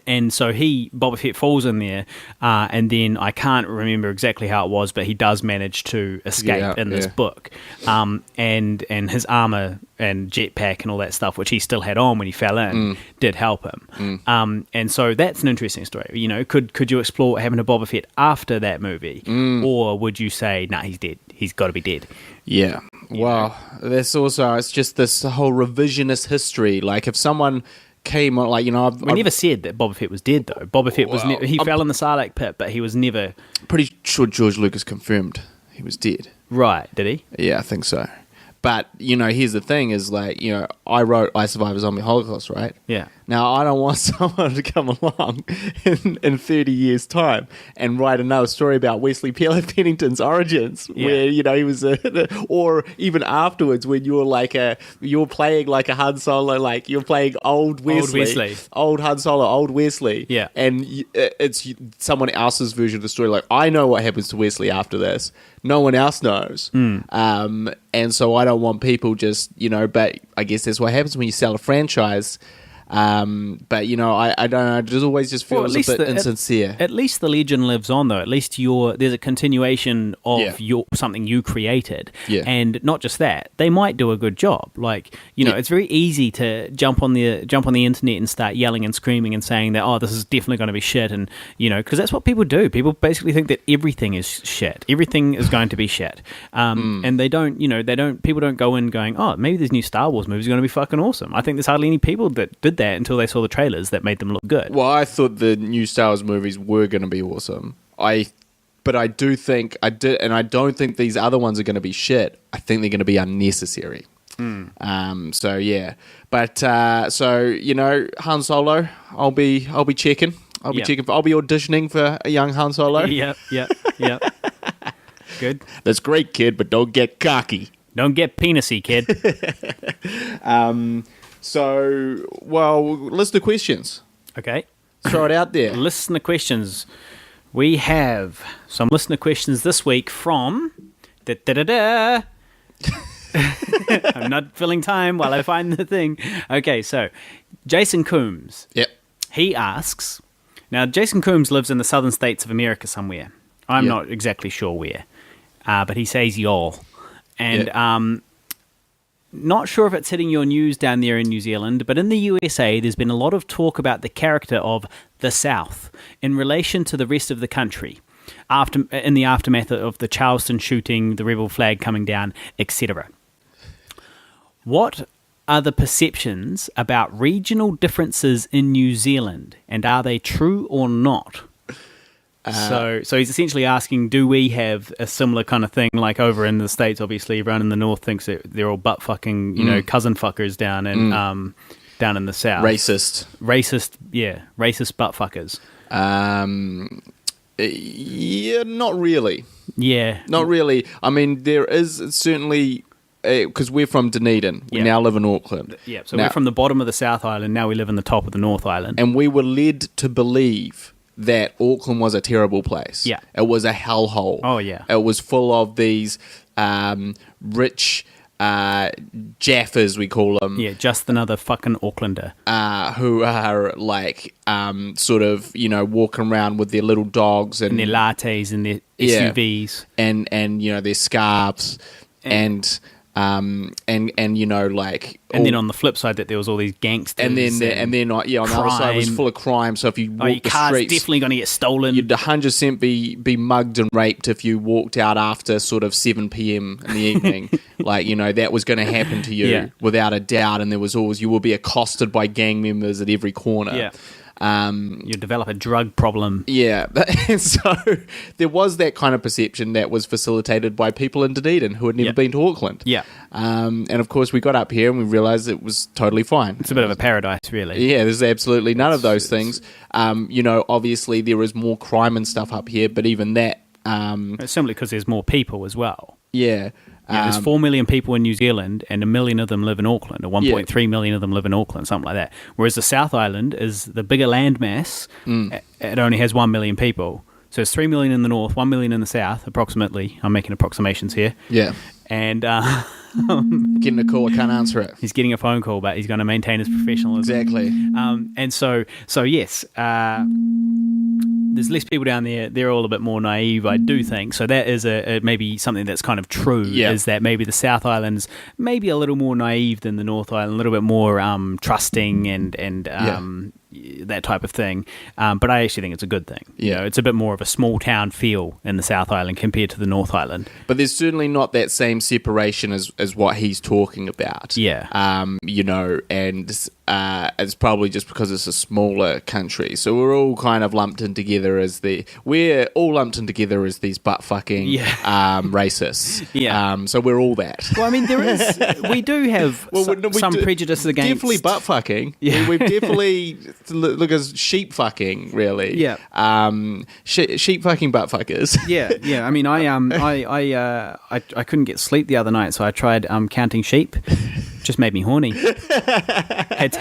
And so Boba Fett falls in there, and then I can't remember exactly how it was, but he does manage to escape in this book. And his armor and jetpack and all that stuff, which he still had on when he fell in, did help him. And so that's an interesting story. Could you explore what happened to Boba Fett after that movie, or would you say, nah, he's dead? he's got to be dead. Yeah. Well, there's also, it's just this whole revisionist history. Like, if someone came on, like, you know... We never said that Boba Fett was dead, though. Boba Fett was... he fell in the Sarlacc pit, but he was never... Pretty sure George Lucas confirmed he was dead. Right, did he? Yeah, I think so. But, you know, here's the thing is, like, you know, I wrote I Survived a Zombie Holocaust, right? Yeah. Now, I don't want someone to come along in 30 years' time and write another story about Wesley Pennington's origins, where, you know, he was or even afterwards when you're playing like a Han Solo, like you're playing old Wesley. Old Han Solo, old Wesley. Yeah. And it's someone else's version of the story. Like, I know what happens to Wesley after this. No one else knows. And so I don't want people just, you know, but I guess that's what happens when you sell a franchise. But, you know, I don't know, it just always just feels a bit insincere. At least the legend lives on, though. At least there's a continuation of something you created. Yeah. And not just that, they might do a good job. Like, you know, it's very easy to jump on the internet and start yelling and screaming and saying that, oh, this is definitely going to be shit. And, you know, because that's what people do. People basically think that everything is shit. Everything is going to be shit. And they don't, you know, people don't go in going, oh, maybe this new Star Wars movie is going to be fucking awesome. I think there's hardly any people that did that until they saw the trailers that made them look good. Well, I thought the new Star Wars movies were going to be awesome. But I do think and I don't think these other ones are going to be shit. I think they're going to be unnecessary. So yeah, but so, you know, Han Solo, I'll be checking. I'll be auditioning for a young Han Solo. Yep. Good. That's great, kid, but don't get cocky. Don't get penisy, kid. So, well, list of questions. Okay. Throw it out there. Listener questions. We have some listener questions this week from... I'm not filling time while I find the thing. Okay, so Jason Coombs. Yep. He asks... Now, Jason Coombs lives in the southern states of America somewhere. I'm not exactly sure where. But he says y'all. And... not sure if it's hitting your news down there in New Zealand, but in the USA, there's been a lot of talk about the character of the South in relation to the rest of the country, in the aftermath of the Charleston shooting, the rebel flag coming down, etc. What are the perceptions about regional differences in New Zealand, and are they true or not? So he's essentially asking, do we have a similar kind of thing like over in the States? Obviously, everyone in the North thinks that they're all butt fucking, you know, cousin fuckers down in the South. Racist butt fuckers. Yeah, not really. Yeah. Not really. I mean, there is certainly... Because we're from Dunedin. We now live in Auckland. Yeah, so we're from the bottom of the South Island, now we live in the top of the North Island. And we were led to believe that Auckland was a terrible place. Yeah. It was a hellhole. Oh, yeah. It was full of these rich jaffers, we call them. Yeah, just another fucking Aucklander. Who are like sort of, you know, walking around with their little dogs and their lattes and their SUVs. And you know, their scarves and you know, like, and then on the flip side, that there was all these gangsters, and then on the other side it was full of crime. So if you walk your the car's streets, definitely going to get stolen. You'd 100% be mugged and raped if you walked out after sort of 7 p.m. in the evening. Like, you know, that was going to happen to you without a doubt. And there was always, you will be accosted by gang members at every corner. Yeah. You develop a drug problem. Yeah, and so there was that kind of perception that was facilitated by people in Dunedin who had never been to Auckland. Yeah. And of course we got up here and we realised it was totally fine. It's a bit of a paradise, really. Yeah, there's absolutely none of those things. You know, obviously there is more crime and stuff up here, but even that... it's simply because there's more people as well. Yeah. There's 4 million people in New Zealand, and 1 million of them live in Auckland, or 1.3 million of them live in Auckland, something like that. Whereas the South Island is the bigger landmass. It only has 1 million people. So it's 3 million in the north, 1 million in the south, approximately. I'm making approximations here. Yeah. And getting a call, I can't answer it. He's getting a phone call, but he's going to maintain his professionalism. Exactly. And so yes, there's less people down there. They're all a bit more naive, I do think. So that is a maybe something that's kind of true, is that maybe the South Island's maybe a little more naive than the North Island, a little bit more trusting and that type of thing. But I actually think it's a good thing. You know, it's a bit more of a small town feel in the South Island compared to the North Island. But there's certainly not that same separation as what he's talking about. Yeah. You know, and it's probably just because it's a smaller country. So we're all kind of lumped in together as these butt fucking racists. Yeah. So we're all that. Well, I mean, we do have some prejudice against... Definitely butt fucking. Yeah. We've definitely look as sheep fucking, really. Yeah. Sheep fucking butt fuckers. Yeah. I mean, I couldn't get sleep the other night, so I tried counting sheep. Just made me horny.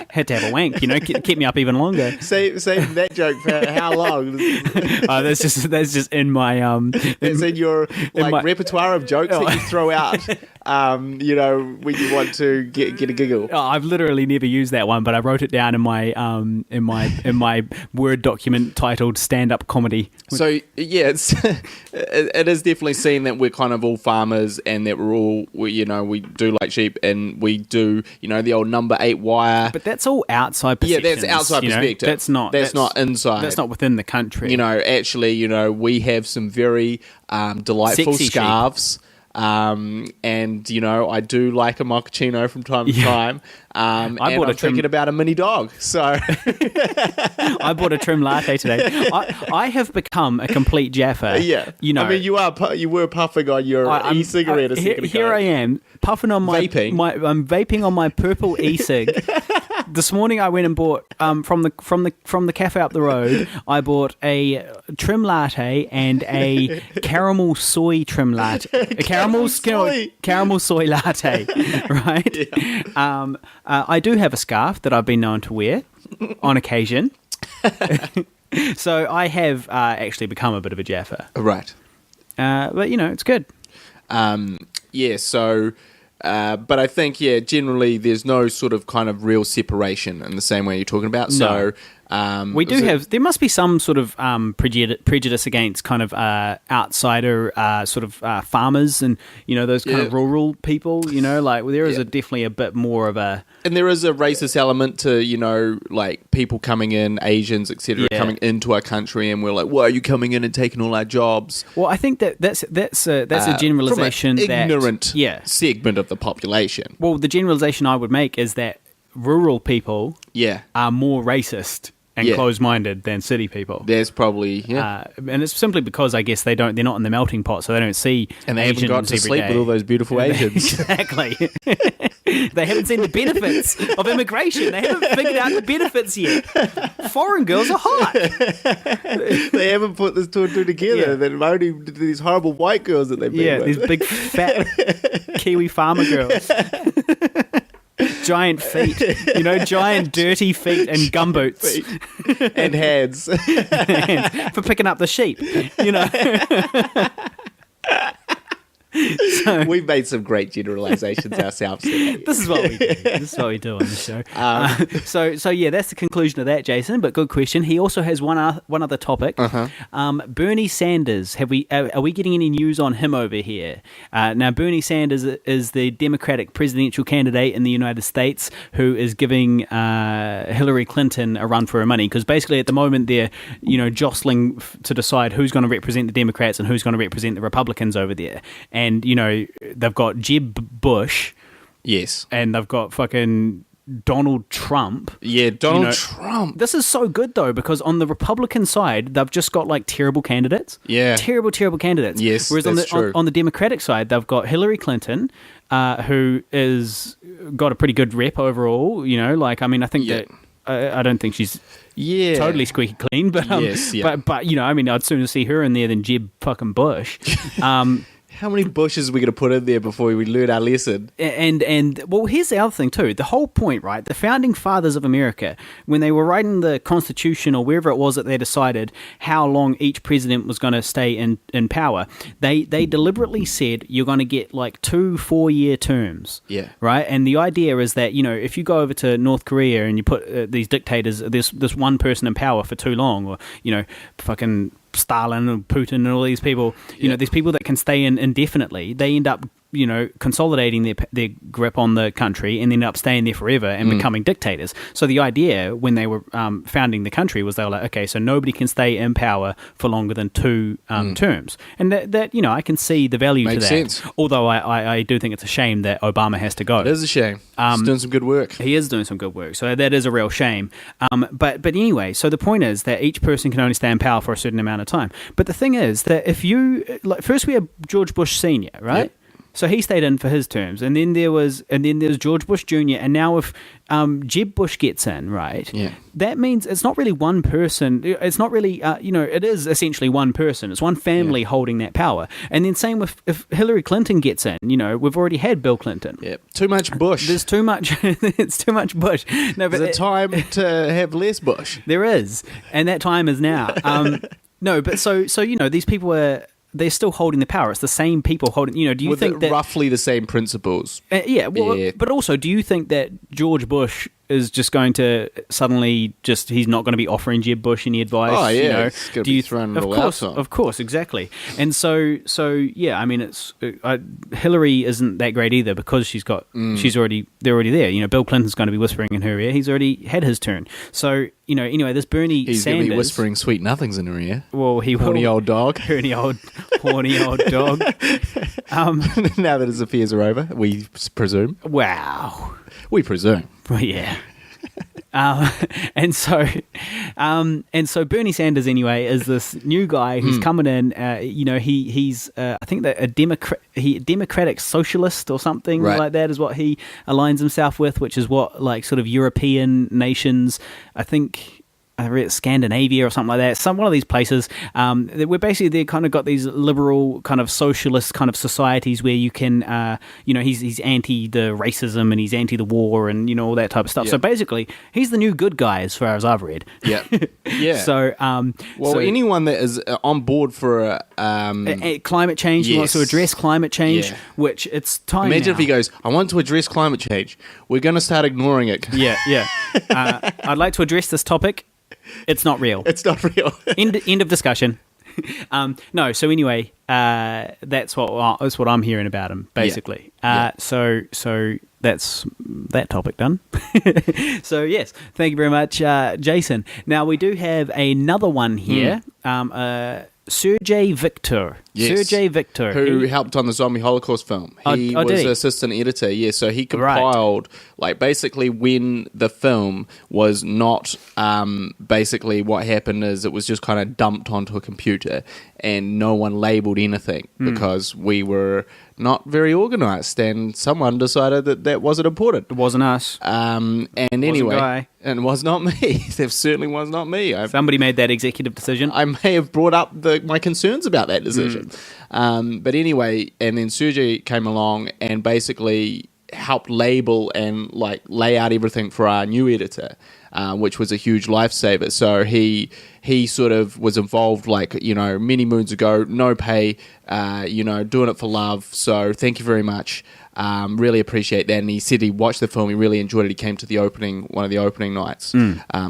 had to have a wank, you know, keep me up even longer. Save that joke for how long? That's just in my It's in your repertoire of jokes that you throw out. You know, when you want to get a giggle. Oh, I've literally never used that one, but I wrote it down in my Word document titled "Stand Up Comedy." So yeah, it is definitely seen that we're kind of all farmers and that we do like sheep and we do, you know, the old number 8 wire. But that's all outside perceptions. Yeah, that's outside perspective. That's not inside. That's not within the country. You know, actually, you know, we have some very delightful Sexy scarves. Sheep. And you know, I do like a mochaccino from time to time. I'm thinking about a mini dog. So I bought a trim latte today. I have become a complete Jaffa. Yeah, you know. I mean, you were puffing on your e-cigarette a second ago. Here I am puffing on my vaping. I'm vaping on my purple e-cig. This morning I went and bought from the cafe up the road. I bought a trim latte and a caramel soy trim latte. Caramel soy latte, right? Yeah. I do have a scarf that I've been known to wear on occasion. So I have actually become a bit of a Jaffa. Right. But, you know, it's good. Yeah, so... but I think, generally there's no sort of kind of real separation in the same way you're talking about. No. So there must be some sort of prejudice against kind of outsider farmers and, you know, those kind of rural people, you know, like there is definitely a bit more of a... And there is a racist element to, you know, like people coming in, Asians, etc., coming into our country, and we're like, "Why are you coming in and taking all our jobs?" Well, I think that's a generalization from an ignorant segment of the population. Well, the generalization I would make is that rural people are more racist and closed-minded than city people. There's probably and it's simply because I guess they're not in the melting pot, so they don't see and they Asians haven't got to sleep with all those beautiful Asians. Exactly. They haven't seen the benefits of immigration. They haven't figured out the benefits yet. Foreign girls are hot. They haven't put this two and two together. Yeah. They're only these horrible white girls that they've been with. These big fat Kiwi farmer girls. Giant feet, you know, giant dirty feet and gumboots. And hands. For picking up the sheep, you know. So, we've made some great generalizations ourselves today. This is what we do. This is what we do on the show. So yeah, that's the conclusion of that, Jason. But good question. He also has one other topic. Bernie Sanders. Are we getting any news on him over here? Now, Bernie Sanders is the Democratic presidential candidate in the United States who is giving Hillary Clinton a run for her money, because basically at the moment they're, you know, jostling to decide who's going to represent the Democrats and who's going to represent the Republicans over there. And, you know, they've got Jeb Bush. Yes. And they've got fucking Donald Trump. Yeah, Donald Trump. This is so good, though, because on the Republican side, they've just got, like, terrible candidates. Yeah. Terrible candidates. Yes, whereas on the Democratic side, they've got Hillary Clinton, who is got a pretty good rep overall, you know. Like, I mean, I think that... I don't think she's totally squeaky clean, but but you know, I mean, I'd sooner see her in there than Jeb fucking Bush. How many bushes are we going to put in there before we learn our lesson? And well, here's the other thing too. The whole point, right? The founding fathers of America, when they were writing the Constitution or wherever it was that they decided how long each president was going to stay in power, they deliberately said you're going to get like 2 4-year terms. Yeah. Right? And the idea is that, you know, if you go over to North Korea and you put these dictators, this one person in power for too long, or, you know, fucking Stalin and Putin and all these people, you know, these people that can stay in indefinitely, they end up consolidating their grip on the country and then up staying there forever and becoming dictators. So the idea when they were founding the country was they were like, okay, so nobody can stay in power for longer than 2 terms. And that I can see the value Makes to that. sense. Although I do think it's a shame that Obama has to go. It is a shame. He's doing some good work. He is doing some good work. So that is a real shame. But anyway, so the point is that each person can only stay in power for a certain amount of time. But the thing is that if you first we had George Bush Sr., right? Yep. So he stayed in for his terms, and then there was George Bush Jr., and now if Jeb Bush gets in, right? Yeah. That means it's not really one person. It's not really, it is essentially one person. It's one family holding that power. And then same with if Hillary Clinton gets in, we've already had Bill Clinton. Yeah. Too much Bush. There's too much. It's too much Bush. No, but There's a time to have less Bush. There is, and that time is now. No, but so these people they're still holding the power. It's the same people holding. Do you think that roughly the same principles? But also, do you think that George Bush is just going to suddenly he's not going to be offering Jeb Bush any advice? Oh yeah, it's going to be thrown all out. Of course, exactly. And so yeah, I mean, it's Hillary isn't that great either because they're already there. Bill Clinton's going to be whispering in her ear. He's already had his turn. So anyway, this Bernie He's Sanders, going to be whispering sweet nothings in her ear. Well, he will. Horny old dog. Horny old dog. Now that his affairs are over, we presume. Wow. We presume. Well, yeah. And so Bernie Sanders anyway is this new guy who's coming in. He's I think that a democratic socialist or something like that is what he aligns himself with, which is what sort of European nations. I think I read Scandinavia or something like that. One of these places where basically they kind of got these liberal kind of socialist kind of societies where you can, he's anti the racism and he's anti the war and all that type of stuff. Yeah. So basically, he's the new good guy as far as I've read. Yeah, yeah. So anyone that is on board for climate change, he wants to address climate change, which it's time. Imagine now. if he goes, "I want to address climate change." We're going to start ignoring it. Yeah. I'd like to address this topic. It's not real. It's not real. End of discussion. No. So anyway, that's what I'm hearing about him basically. So that's that topic done. So yes, thank you very much, Jason. Now we do have another one here. Sergei Victor. Yes. Sergei Victor. Who helped on the Zombie Holocaust film. He was did he? assistant editor, so he compiled, basically when the film was not, basically what happened is it was just kind of dumped onto a computer and no one labelled anything because we were not very organised and someone decided that wasn't important. It wasn't us. And anyway, Guy. And it was not me. It certainly was not me. Somebody made that executive decision. I may have brought up my concerns about that decision. But anyway, and then Sergey came along and basically helped label and lay out everything for our new editor, which was a huge lifesaver. So he sort of was involved many moons ago, no pay, doing it for love. So thank you very much. Really appreciate that. And he said he watched the film, he really enjoyed it. He came to one of the opening nights.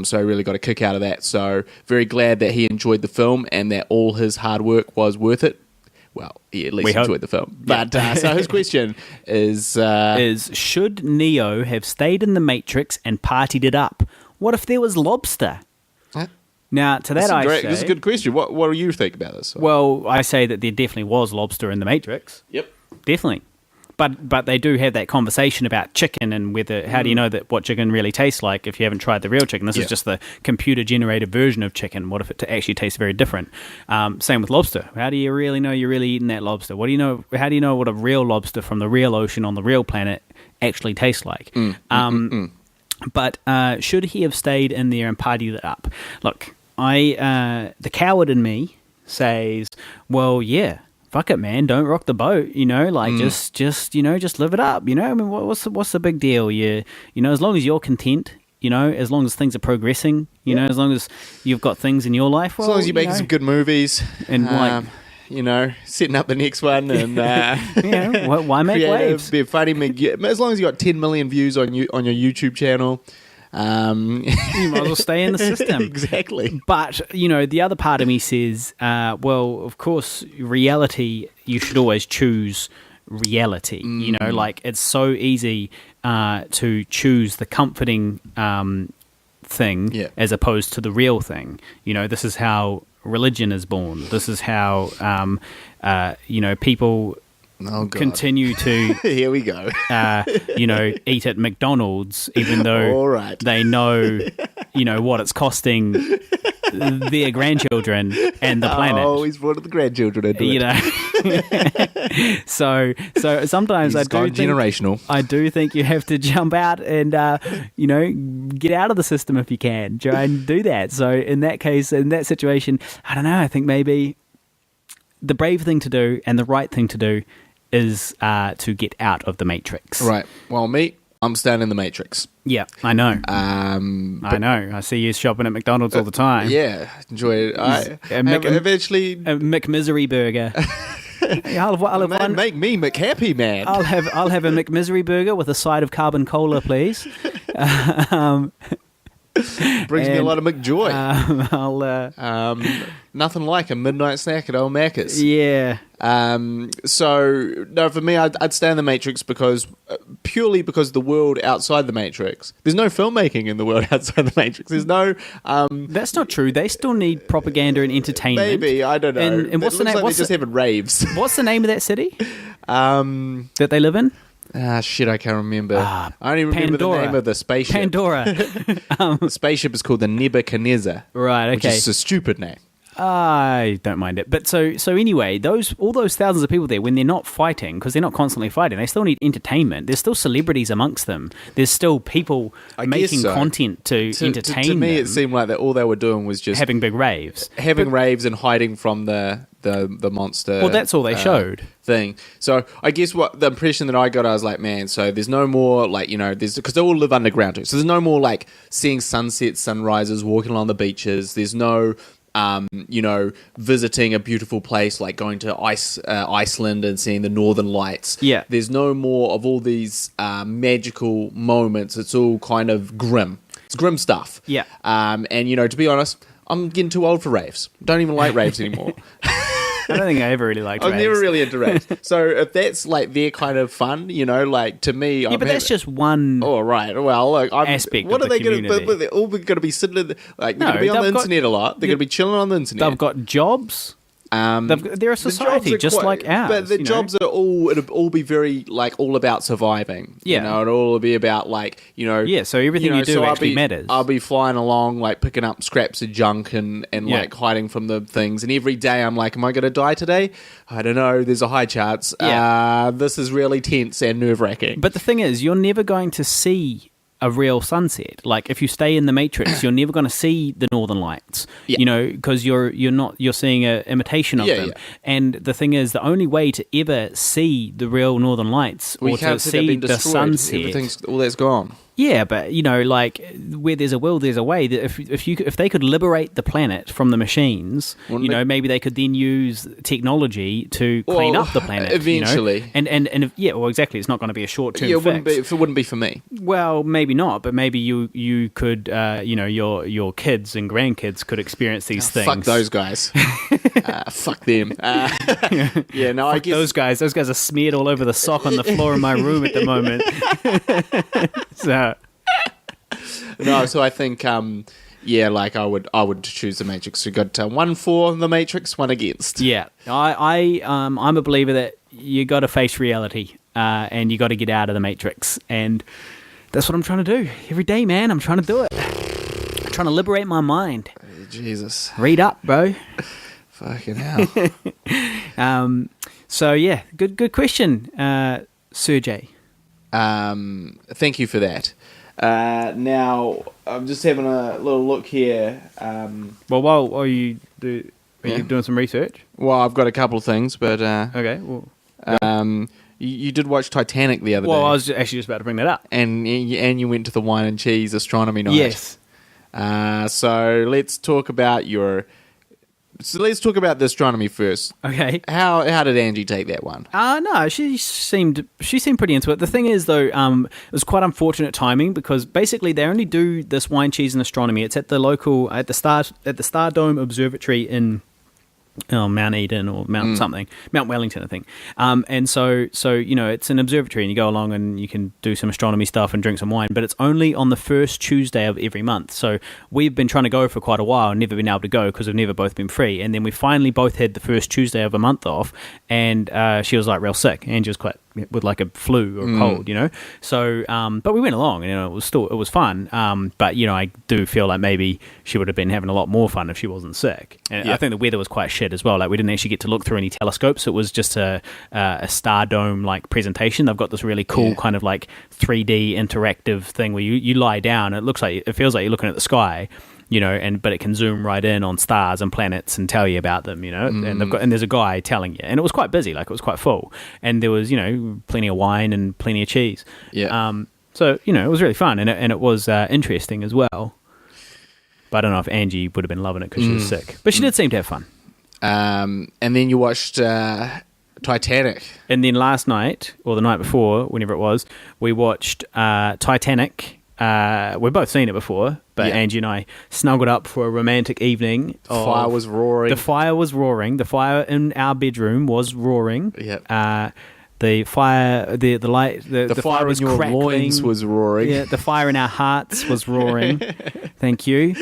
So I really got a kick out of that. So very glad that he enjoyed the film and that all his hard work was worth it. Well, he at least enjoyed the film. But so his question is should Neo have stayed in the Matrix and partied it up? What if there was lobster? Now, to that I say... This is a good question. What do you think about this? Well, I say that there definitely was lobster in the Matrix. Yep. Definitely. But they do have that conversation about chicken and whether how do you know that what chicken really tastes like if you haven't tried the real chicken? This is just the computer-generated version of chicken. What if it actually tastes very different? Same with lobster. How do you really know you're really eating that lobster? What do you know? How do you know what a real lobster from the real ocean on the real planet actually tastes like? But should he have stayed in there and partied it up? Look, the coward in me says, well, yeah. Fuck it, man! Don't rock the boat. Just live it up. I mean, what's the big deal? As long as you're content. As long as things are progressing. As long as you've got things in your life. Well, as long as you're making some good movies and setting up the next one and why make waves? Be funny. As long as you got 10 million views on your YouTube channel. You might as well stay in the system. Exactly. But, the other part of me says, well, of course, reality, you should always choose reality. You know, like it's so easy to choose the comforting thing as opposed to the real thing. You know, this is how religion is born. This is how people continue to here we go. Eat at McDonald's even though they know what it's costing their grandchildren and the planet. Oh, he's brought the grandchildren into it. So sometimes I do think you have to jump out and get out of the system if you can. Try and do that. So in that case, in that situation, I don't know. I think maybe the brave thing to do and the right thing to do is to get out of the Matrix. Right. Well, I'm staying in the Matrix. Yeah, I know. I know. I see you shopping at McDonald's all the time. Yeah, enjoy it. Eventually, a McMisery burger. I'll have one. Make me McHappy, man. I'll have a McMisery burger with a side of carbon cola, please. Brings me a lot of McJoy. I'll nothing like a midnight snack at old Macca's. Yeah. So no, for me, I'd stay in the Matrix purely because the world outside the Matrix. There's no filmmaking in the world outside the Matrix. There's no. That's not true. They still need propaganda and entertainment. Maybe, I don't know. And what's the name? Like they're just having raves. What's the name of that city? That they live in? Shit, I can't remember. I only remember Pandora. the name of the spaceship. Pandora. The spaceship is called the Nebuchadnezzar. Right, okay. Which is a stupid name. I don't mind it. But so anyway, all those thousands of people there, when they're not fighting, because they're not constantly fighting, they still need entertainment. There's still celebrities amongst them. There's still people making content to entertain them. To me, it seemed like that all they were doing was just having big raves. Raves and hiding from the monster. Well, that's all they showed. Thing. So I guess what the impression that I got, I was like, man, so there's no more because they all live underground too. So there's no more like seeing sunsets, sunrises, walking along the beaches. There's no visiting a beautiful place like going to Iceland and seeing the Northern Lights. Yeah. There's no more of all these magical moments. It's all kind of grim. It's grim stuff. Yeah. And to be honest, I'm getting too old for raves. Don't even like raves anymore. I don't think I ever really liked raves. I'm never really into raves. So if that's like their kind of fun, like to me, yeah, but that's just one. Oh right. Well, look, aspect. What are they going to? But they're all going to be sitting in they're going to be on the internet a lot. They're going to be chilling on the internet. They've got jobs. They're a society just like ours. But the jobs are it'll all be very like all about surviving. Yeah. It'll all be about Yeah, so everything you do actually matters. I'll be flying along like picking up scraps of junk and like hiding from the things. And every day I'm like, am I going to die today? I don't know. There's a high chance. Yeah. This is really tense and nerve wracking. But the thing is, you're never going to see a real sunset. Like if you stay in the Matrix, you're never going to see the Northern Lights. Yeah. Because you're seeing an imitation of them. Yeah. And the thing is, the only way to ever see the real Northern Lights or to see the sunset, all that's gone. Yeah, but like where there's a will, there's a way. That if they could liberate the planet from the machines, maybe they could then use technology to clean up the planet eventually. And exactly. It's not going to be a short term fix. It wouldn't be for me. Well, maybe not, but maybe you could, your kids and grandkids could experience these things. Fuck those guys. Fuck them. I guess those guys. Those guys are smeared all over the sock on the floor of my room at the moment. So I think I would choose the Matrix. We got 1 for the Matrix, 1 against. Yeah, I'm a believer that you got to face reality and you got to get out of the Matrix, and that's what I'm trying to do every day, man. I'm trying to do it. I'm trying to liberate my mind. Jesus, read up, bro. Fucking hell. So yeah, good question, Sergey. Thank you for that. Now I'm just having a little look here. Well, while you doing some research? Well, I've got a couple of things, but okay. Well, you did watch Titanic the other day. Well, I was actually just about to bring that up. And you went to the wine and cheese astronomy night. Yes. So let's talk about the astronomy first. Okay. How did Angie take that one? No, she seemed pretty into it. The thing is, though, it was quite unfortunate timing because basically they only do this wine, cheese, and astronomy. It's at the Star Dome Observatory in Mount Eden or Mount something, Mount Wellington, I think. And so it's an observatory, and you go along and you can do some astronomy stuff and drink some wine. But it's only on the first Tuesday of every month. So we've been trying to go for quite a while and never been able to go because we've never both been free. And then we finally both had the first Tuesday of a month off, and she was like real sick, and she was quite with like a flu or a cold, So, but we went along, and it was fun. But I do feel like maybe she would have been having a lot more fun if she wasn't sick. And I think the weather was quite shit as well. Like, we didn't actually get to look through any telescopes. It was just a star dome like presentation. They've got this really cool kind of like 3D interactive thing where you lie down. It feels like you're looking at the sky. But it can zoom right in on stars and planets and tell you about them, and there's a guy telling you, and it was quite busy, like it was quite full, and there was plenty of wine and plenty of cheese. So it was really fun, and it was interesting as well. But I don't know if Angie would have been loving it because she was sick, but she did seem to have fun. And then you watched Titanic, and then last night or the night before, whenever it was, we watched Titanic. We've both seen it before, but Angie and I snuggled up for a romantic evening. The fire was roaring. The fire was roaring. The fire in our bedroom was roaring. Yep. The fire, the light, the fire was in your crackling. loins was roaring. Yeah, the fire in our hearts was roaring. Thank you.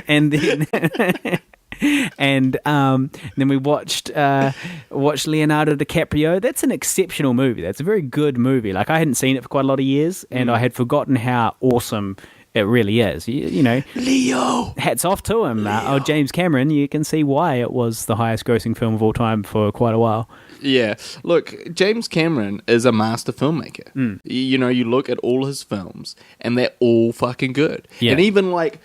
And then. And then we watched Leonardo DiCaprio. That's an exceptional movie. That's a very good movie. Like, I hadn't seen it for quite a lot of years, and I had forgotten how awesome it really is. Leo. Hats off to him. James Cameron. You can see why it was the highest grossing film of all time for quite a while. Yeah. Look, James Cameron is a master filmmaker. You look at all his films, and they're all fucking good. Yeah. And even like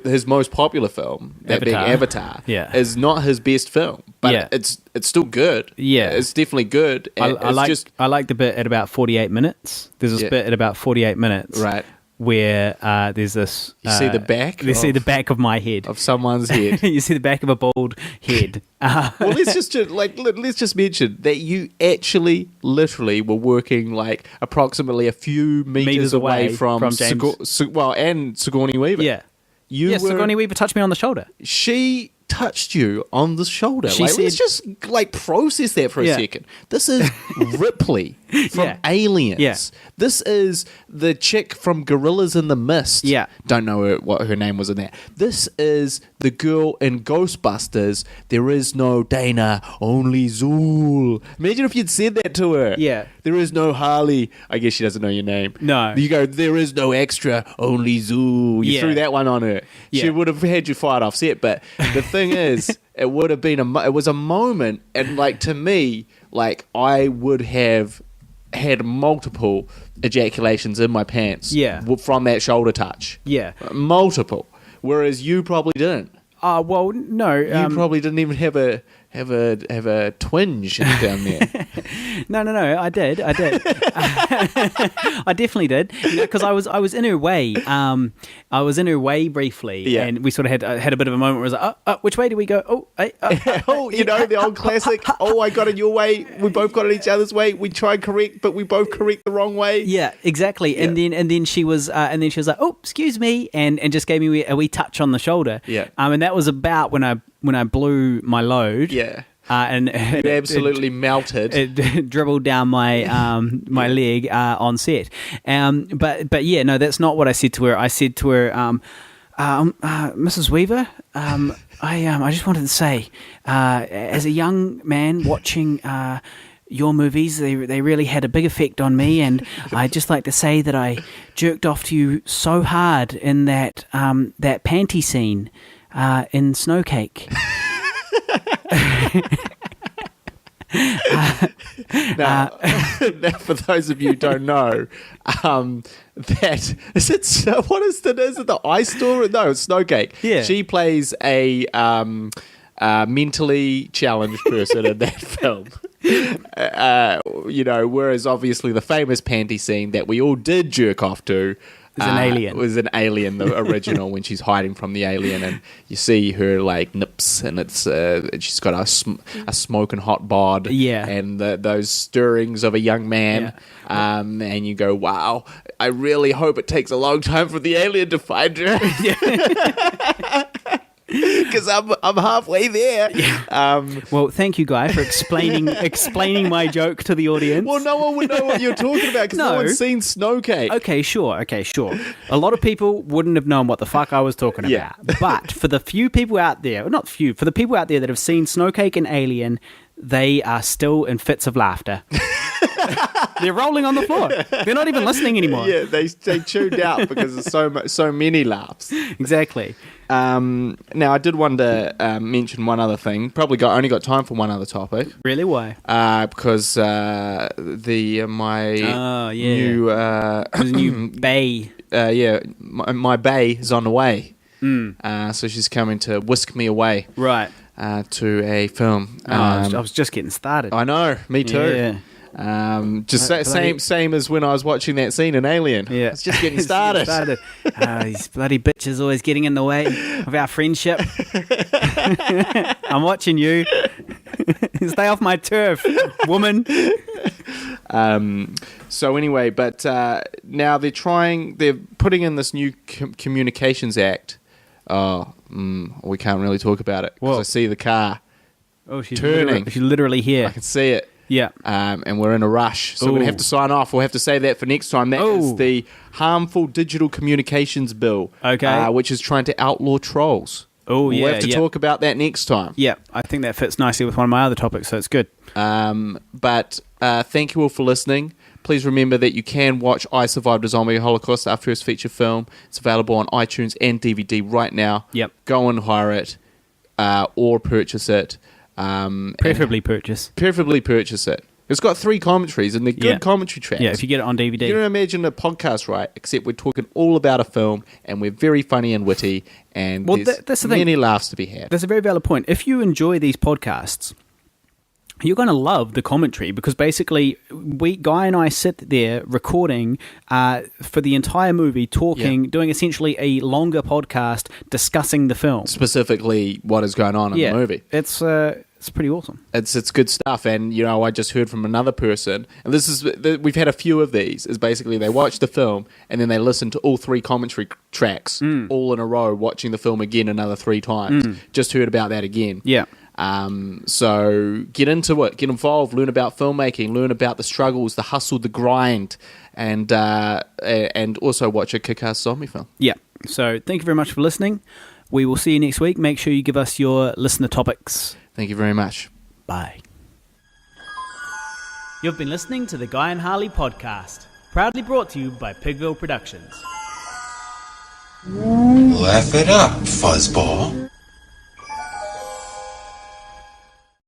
his most popular film, that big Avatar, is not his best film, but it's still good. Yeah, it's definitely good. I like the bit at about 48 minutes. There's this bit at about 48 minutes, right, where there's this. You see the back. You see the back of my head, of someone's head. You see the back of a bald head. Well, let's just mention that you actually, literally, were working like approximately a few meters away from James. And Sigourney Weaver. Yeah, Sigourney Weaver touched me on the shoulder. She touched you on the shoulder. Let's just process that for a second. This is Ripley from Aliens. Yeah. This is the chick from Gorillas in the Mist. Yeah. Don't know what her name was in that. This is the girl in Ghostbusters. There is no Dana, only Zool. Imagine if you'd said that to her. Yeah. There is no Harley. I guess she doesn't know your name. No. You go, there is no extra, only Zool. You threw that one on her. Yeah. She would have had you fired off set, but the thing is, it would have been it was a moment, and like, to me, like, I would have had multiple ejaculations in my pants from that shoulder touch. Yeah. Multiple. Whereas you probably didn't. Well, no. You probably didn't even have a twinge down there. No, I did. I definitely did. Because I was in her way. I was in her way briefly, and we sort of had a bit of a moment where I was like, which way do we go? The old classic. I got in your way. We both got in each other's way. We tried correct, but we both correct the wrong way. Yeah, exactly. Yeah. And then she was like, oh, excuse me, and just gave me a wee touch on the shoulder. Yeah. And that was about when I blew my load. Yeah. And it absolutely melted. It dribbled down my my leg on set. But yeah, no, that's not what I said to her. I said to her, Mrs. Weaver, I just wanted to say, as a young man watching your movies, they really had a big effect on me, and I'd just like to say that I jerked off to you so hard in that panty scene in Snowcake. Now, for those of you who don't know, that is it. What is it? Is it the ice store? No, it's Snowcake. Yeah, she plays a mentally challenged person in that film. Whereas obviously the famous panty scene that we all did jerk off to. It was an alien, the original, when she's hiding from the alien, and you see her like nips, and it's she's got a smoking hot bod, and those stirrings of a young man, and you go, wow, I really hope it takes a long time for the alien to find her. Because I'm halfway there. Well, thank you, Guy, for explaining my joke to the audience. Well, no one would know what you're talking about because no one's seen Snowcake. Okay, sure. A lot of people wouldn't have known what the fuck I was talking about. But for the few people out there, for the people out there that have seen Snowcake and Alien, they are still in fits of laughter. They're rolling on the floor. They're not even listening anymore. Yeah, they tuned out because there's so many laughs. Exactly. Now, I did want to mention one other thing. Probably only got time for one other topic. Really? Why? Because my new bae. My bae is on the way. So she's coming to whisk me away. Right. To a film. I was just getting started. I know. Me too. Yeah. Same as when I was watching that scene in Alien. Yeah. It's just getting started. These bloody bitches always getting in the way of our friendship. I'm watching you. Stay off my turf, woman. So anyway, but now they're putting in this new Communications Act. We can't really talk about it because I see the car she's turning. She's literally here. I can see it. Yeah. And we're in a rush. So we're going to have to sign off. We'll have to say that for next time. That is the Harmful Digital Communications Bill. Okay. Which is trying to outlaw trolls. Oh, yeah. We'll have to talk about that next time. Yeah. I think that fits nicely with one of my other topics, so it's good. But thank you all for listening. Please remember that you can watch I Survived a Zombie Holocaust, our first feature film. It's available on iTunes and DVD right now. Yep. Go and hire it or purchase it. Preferably purchase it. It's got 3 commentaries and they're good commentary tracks. Yeah, if you get it on DVD. You can imagine a podcast, right? Except we're talking all about a film and we're very funny and witty and that's the many thing. laughs to be had. That's a very valid point. If you enjoy these podcasts, you're going to love the commentary because basically Guy and I sit there recording for the entire movie, doing essentially a longer podcast discussing the film. Specifically what is going on in the movie. It's pretty awesome. It's good stuff, and I just heard from another person, and we've had a few of these. Is basically they watch the film and then they listen to all 3 commentary tracks all in a row, watching the film again another 3 times. Just heard about that again. Yeah. So get into it, get involved, learn about filmmaking, learn about the struggles, the hustle, the grind, and also watch a kick-ass zombie film. Yeah. So thank you very much for listening. We will see you next week. Make sure you give us your listener topics. Thank you very much. Bye. You've been listening to the Guy and Harley podcast, proudly brought to you by Pigville Productions. Laugh it up, fuzzball.